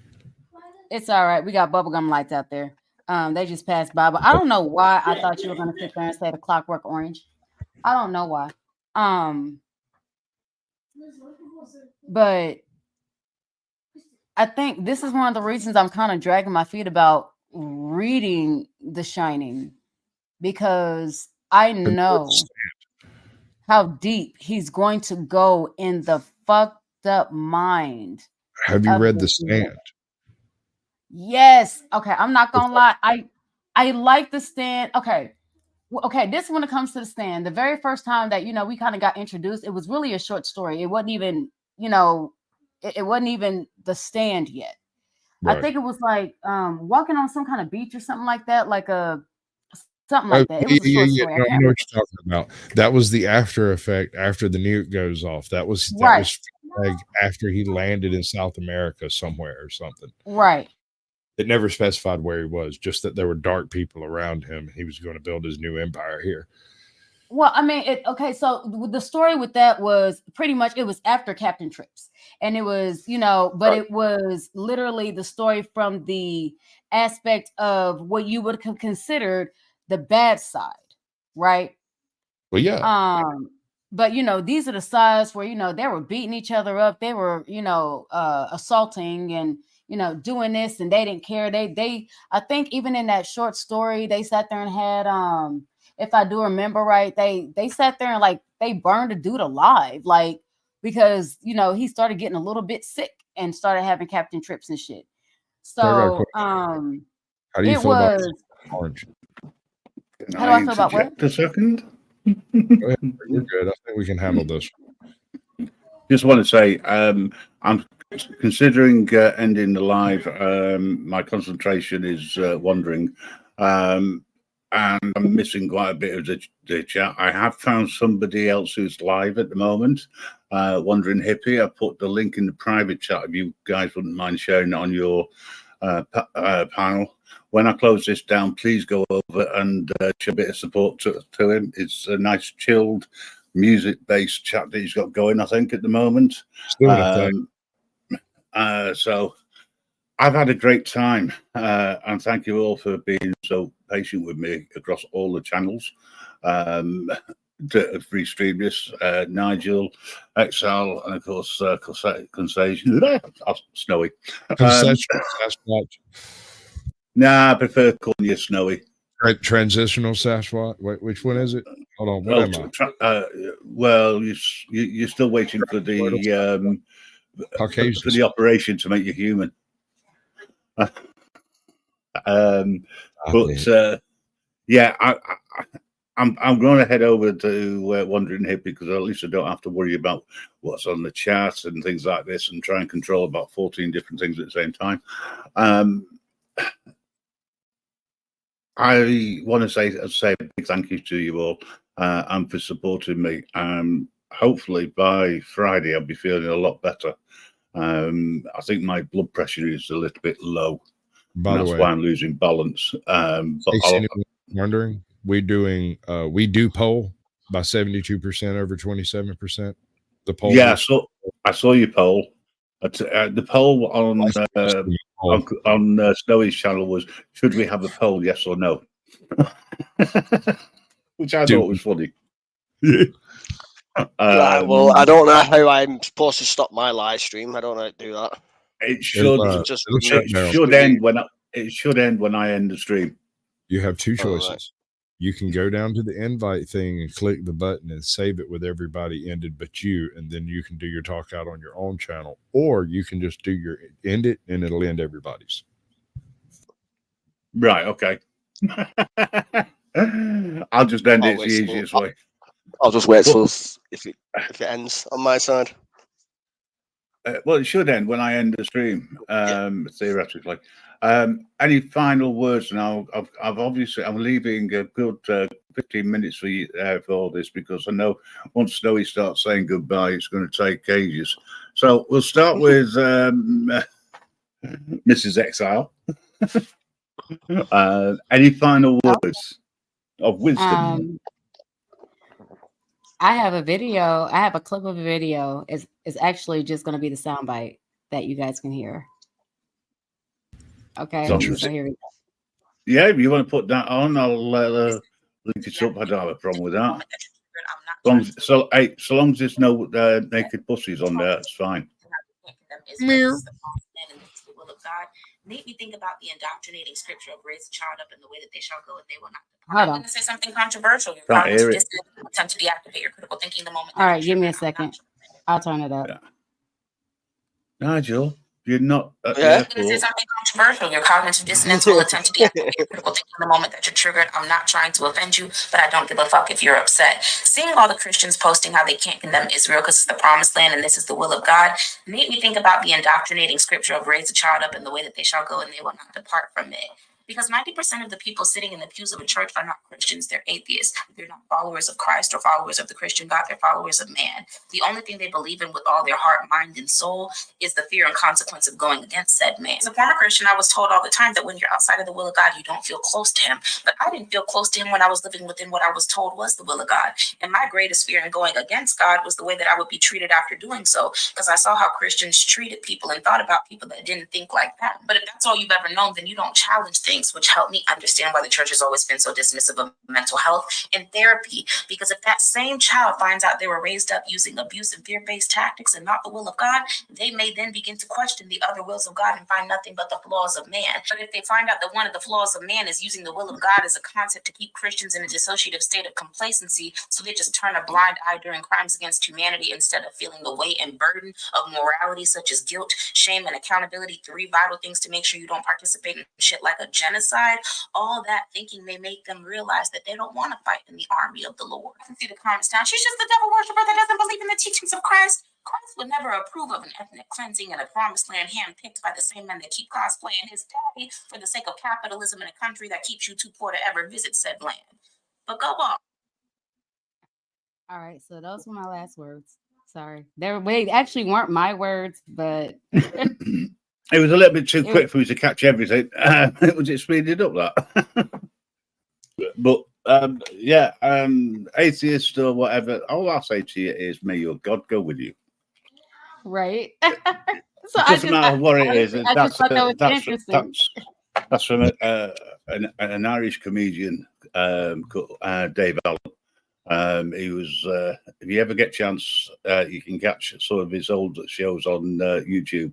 It's all right. We got bubblegum lights out there. They just passed by, but I don't know why I thought you were gonna sit there and say the Clockwork Orange. I don't know why. But I think this is one of the reasons I'm kind of dragging my feet about reading The Shining, because I know how deep he's going to go in the fucked up mind. Have you read The Stand? Yes. Okay. I'm not gonna lie. I like The Stand. Okay. This when it comes to The Stand, the very first time that we kind of got introduced, it was really a short story. It wasn't even, it wasn't even The Stand yet. Right. I think it was like walking on some kind of beach or something like that, something like that. It was a short story. No, I know what you're talking about. That was the after effect after the nuke goes off. That was like after he landed in South America somewhere or something. Right. It never specified where he was, just that there were dark people around him and he was going to build his new empire here. Well, I mean, so the story with that was pretty much, it was after Captain Trips. And it was, but it was literally the story from the aspect of what you would have considered the bad side, right? Well, yeah. But these are the sides where they were beating each other up. They were, assaulting and doing this, and they didn't care. They I think even in that short story, they sat there and had if I do remember right, they sat there and they burned a dude alive, because he started getting a little bit sick and started having Captain Trips and shit. So how do you feel about Orange? How do I feel about what? A second. Go ahead. You're good. I think we can handle this. Just want to say, I'm considering ending the live. My concentration is wandering, and I'm missing quite a bit of the chat. I have found somebody else who's live at the moment, Wandering Hippie. I put the link in the private chat if you guys wouldn't mind sharing it on your panel. when I close this down, please go over and show a bit of support to him. It's a nice, chilled, music-based chat that he's got going, I think, at the moment. So I've had a great time, and thank you all for being so patient with me across all the channels. To free stream this, Nigel, Exile, and of course, Concession, Snowy. Nah, I prefer calling you Snowy. Transitional Sasquatch. Wait, which one is it? Hold on. What am I? Well, you're still waiting for the Caucasian for the operation to make you human. Yeah, I'm going to head over to Wandering Hippie because at least I don't have to worry about what's on the chat and things like this, and try and control about 14 different things at the same time. I want to say a big thank you to you all and for supporting me. Hopefully by Friday I'll be feeling a lot better. I think my blood pressure is a little bit low. That's why I'm losing balance. But wondering, we do poll by 72% over 27%. The poll. Yeah, I saw your poll. The poll on Snowy's channel was, should we have a poll, yes or no? Which I thought was funny. Right, well, I don't know how I'm supposed to stop my live stream. I don't know how to do that. It should end when I end the stream. You have two choices. Right. You can go down to the invite thing and click the button and save it with everybody ended but you, and then you can do your talk out on your own channel, or you can just do your end it and it'll end everybody's. Right, okay. I'll just end it the easiest way. I'll just wait till if it ends on my side. Well, it should end when I end the stream, theoretically. Any final words now? I'm leaving a good 15 minutes for you for all this, because I know once Snowy starts saying goodbye, it's going to take ages. So we'll start with Mrs. Exile. Any final words of wisdom? I have a video. I have a clip of a video. It's actually just going to be the soundbite that you guys can hear. Okay. So here we go. Yeah, if you want to put that on, I'll link it up. I don't have a problem with that. So long as there's no naked pussies on there, it's fine. Made me think about the indoctrinating scripture of raise a child up in the way that they shall go, and they will not depart. I'm going to say something controversial. You're going to attempt to deactivate your critical thinking the moment. All right, give me a second. I'll turn it up. Yeah. Nigel, you're not. I'm going to say something controversial. Your cognitive dissonance will attempt to deactivate your critical thinking the moment that you're triggered. I'm not trying to offend you, but I don't give a fuck if you're upset. Seeing all the Christians posting how they can't condemn Israel because it's the promised land and this is the will of God made me think about the indoctrinating scripture of raise a child up in the way that they shall go, and they will not depart from it. Because 90% of the people sitting in the pews of a church are not Christians. They're atheists. They're not followers of Christ or followers of the Christian God. They're followers of man. The only thing they believe in with all their heart, mind, and soul is the fear and consequence of going against said man. As a former Christian, I was told all the time that when you're outside of the will of God, you don't feel close to him. But I didn't feel close to him when I was living within what I was told was the will of God. And my greatest fear in going against God was the way that I would be treated after doing so, because I saw how Christians treated people and thought about people that didn't think like that. But if that's all you've ever known, then you don't challenge things, which helped me understand why the church has always been so dismissive of mental health and therapy. Because if that same child finds out they were raised up using abuse and fear-based tactics and not the will of God, they may then begin to question the other wills of God and find nothing but the flaws of man. But if they find out that one of the flaws of man is using the will of God as a concept to keep Christians in a dissociative state of complacency, so they just turn a blind eye during crimes against humanity instead of feeling the weight and burden of morality such as guilt, shame, and accountability, 3 vital things to make sure you don't participate in shit like a genocide, all that thinking may make them realize that they don't want to fight in the army of the Lord. I can see the comments down. She's just a devil worshiper that doesn't believe in the teachings of Christ. Christ would never approve of an ethnic cleansing in a promised land handpicked by the same men that keep cosplaying his daddy for the sake of capitalism in a country that keeps you too poor to ever visit said land. But go on. All right, so those were my last words. Sorry. They actually weren't my words, but It was a little bit too It quick for me to catch everything. Was it speeded up that? But atheist or whatever. All I'll say to you is, may your God go with you. right. It So doesn't matter what it is. I just thought that was interesting. That's from an Irish comedian called Dave Allen. He was. If you ever get a chance, you can catch some of his old shows on YouTube.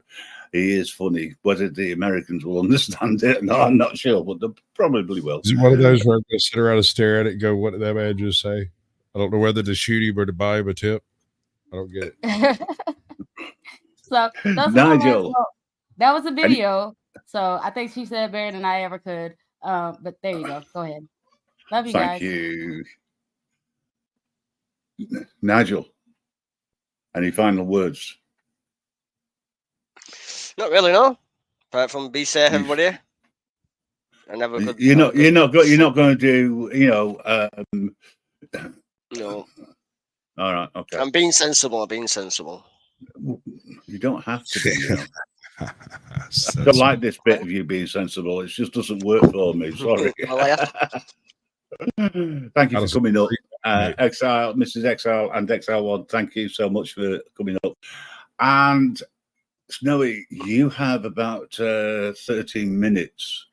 He is funny. Whether the Americans will understand it, no, I'm not sure, but they probably will. Is it one of those where I'm going to sit around and stare at it and go, what did that man just say? I don't know whether to shoot him or to buy him a tip. I don't get it. So that's Nigel. that was a video. So I think she said better than I ever could. But there you go. Go ahead. Love you guys. Thank you. Nigel, any final words? Not really, no. Apart from be safe, everybody. And have a good. You're not going to do. No. All right. Okay. I'm being sensible. You don't have to be. You know. I don't like this bit of you being sensible. It just doesn't work for me. Sorry. Thank you for coming up. Exile, Mrs. Exile and Exile One, thank you so much for coming up. And Snowy, you have about 13 minutes,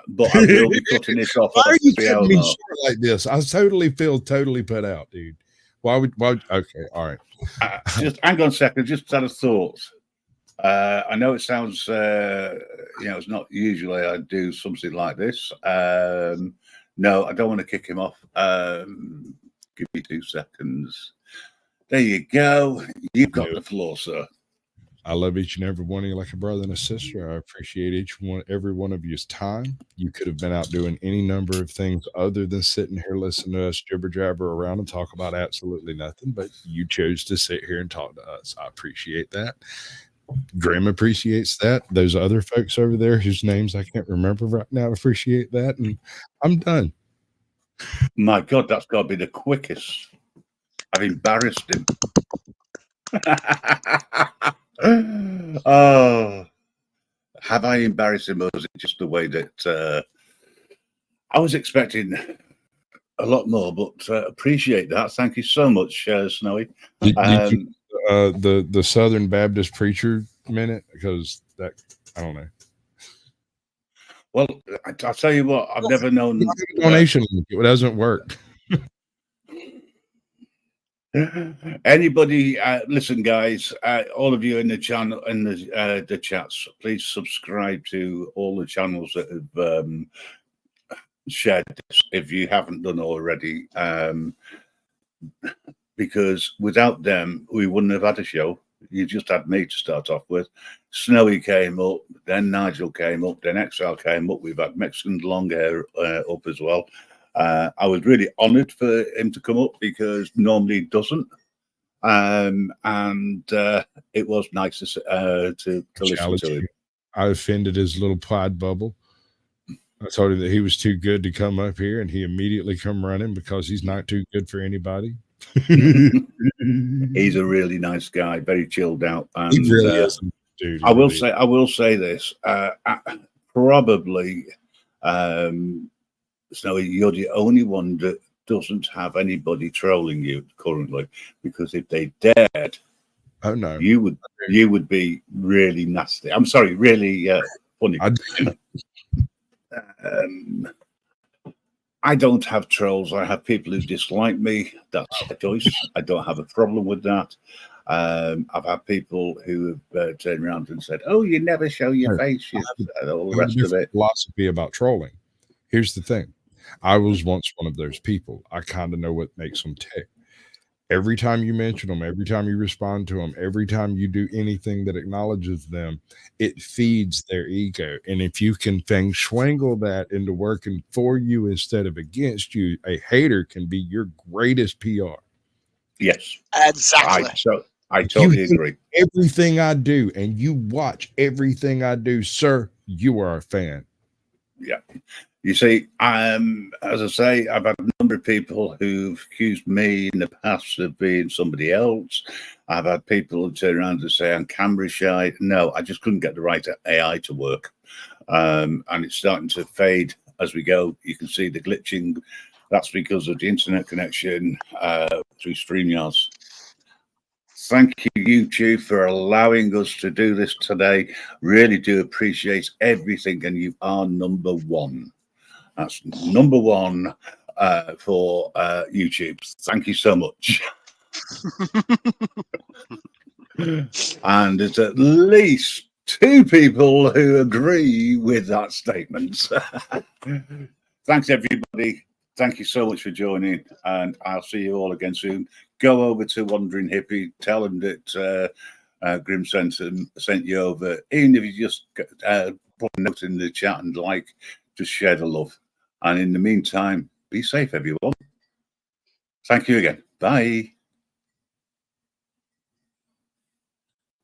but I will be cutting this off. Why are you cutting me short like this? I totally feel put out, dude. Why? Okay, all right. Just hang on a second. Just had a thought. I know it sounds, it's not usually I do something like this. No, I don't want to kick him off. Give me 2 seconds. There you go. You've got the floor, sir. I love each and every one of you like a brother and a sister. I appreciate every one of you's time. You could have been out doing any number of things other than sitting here listening to us jibber jabber around and talk about absolutely nothing, but you chose to sit here and talk to us. I appreciate that. Grim appreciates that. Those other folks over there whose names I can't remember right now appreciate that. And I'm done. My God, that's got to be the quickest. I've embarrassed him. Oh, have I embarrassed him, or is it just the way that I was expecting a lot more? But appreciate that. Thank you so much, Snowy. The Southern Baptist preacher minute, because that I don't know. Well, I'll tell you what, I've never known donation. It doesn't work. Anybody, listen, guys, all of you in the channel and the chats, please subscribe to all the channels that have shared this if you haven't done already, because without them, we wouldn't have had a show. You just had me to start off with. Snowy came up, then Nigel came up, then Exile came up. We've had Mexican long hair up as well. I was really honoured for him to come up because normally he doesn't. And it was nice to listen to him. I offended his little pride bubble. I told him that he was too good to come up here, and he immediately come running because he's not too good for anybody. He's a really nice guy, very chilled out. And, he really is, dude. I will say this. Probably, Snowy, you're the only one that doesn't have anybody trolling you currently, because if they dared, oh no, you would be really nasty. I'm sorry, really funny. I don't have trolls. I have people who dislike me. That's a choice. I don't have a problem with that. I've had people who have turned around and said, "Oh, you never show your face," and all the rest of it. Philosophy about trolling. Here's the thing. I was once one of those people. I kind of know what makes them tick. Every time you mention them, every time you respond to them, every time you do anything that acknowledges them, it feeds their ego. And if you can feng swangle that into working for you instead of against you, a hater can be your greatest PR. Yes, exactly. I totally agree. Everything I do, and you watch everything I do, sir, you are a fan. Yeah. You see, as I say, I've had a number of people who've accused me in the past of being somebody else. I've had people who turn around and say I'm camera shy. No, I just couldn't get the right AI to work. And it's starting to fade as we go. You can see the glitching. That's because of the internet connection through StreamYards. Thank you, YouTube, for allowing us to do this today. Really do appreciate everything, and you are number one. That's number one for YouTube. Thank you so much. And there's at least 2 people who agree with that statement. Thanks, everybody. Thank you so much for joining, and I'll see you all again soon. Go over to Wandering Hippie, tell them that Grim sent you over. Even if you just put a note in the chat and just share the love. And in the meantime, be safe, everyone. Thank you again. Bye.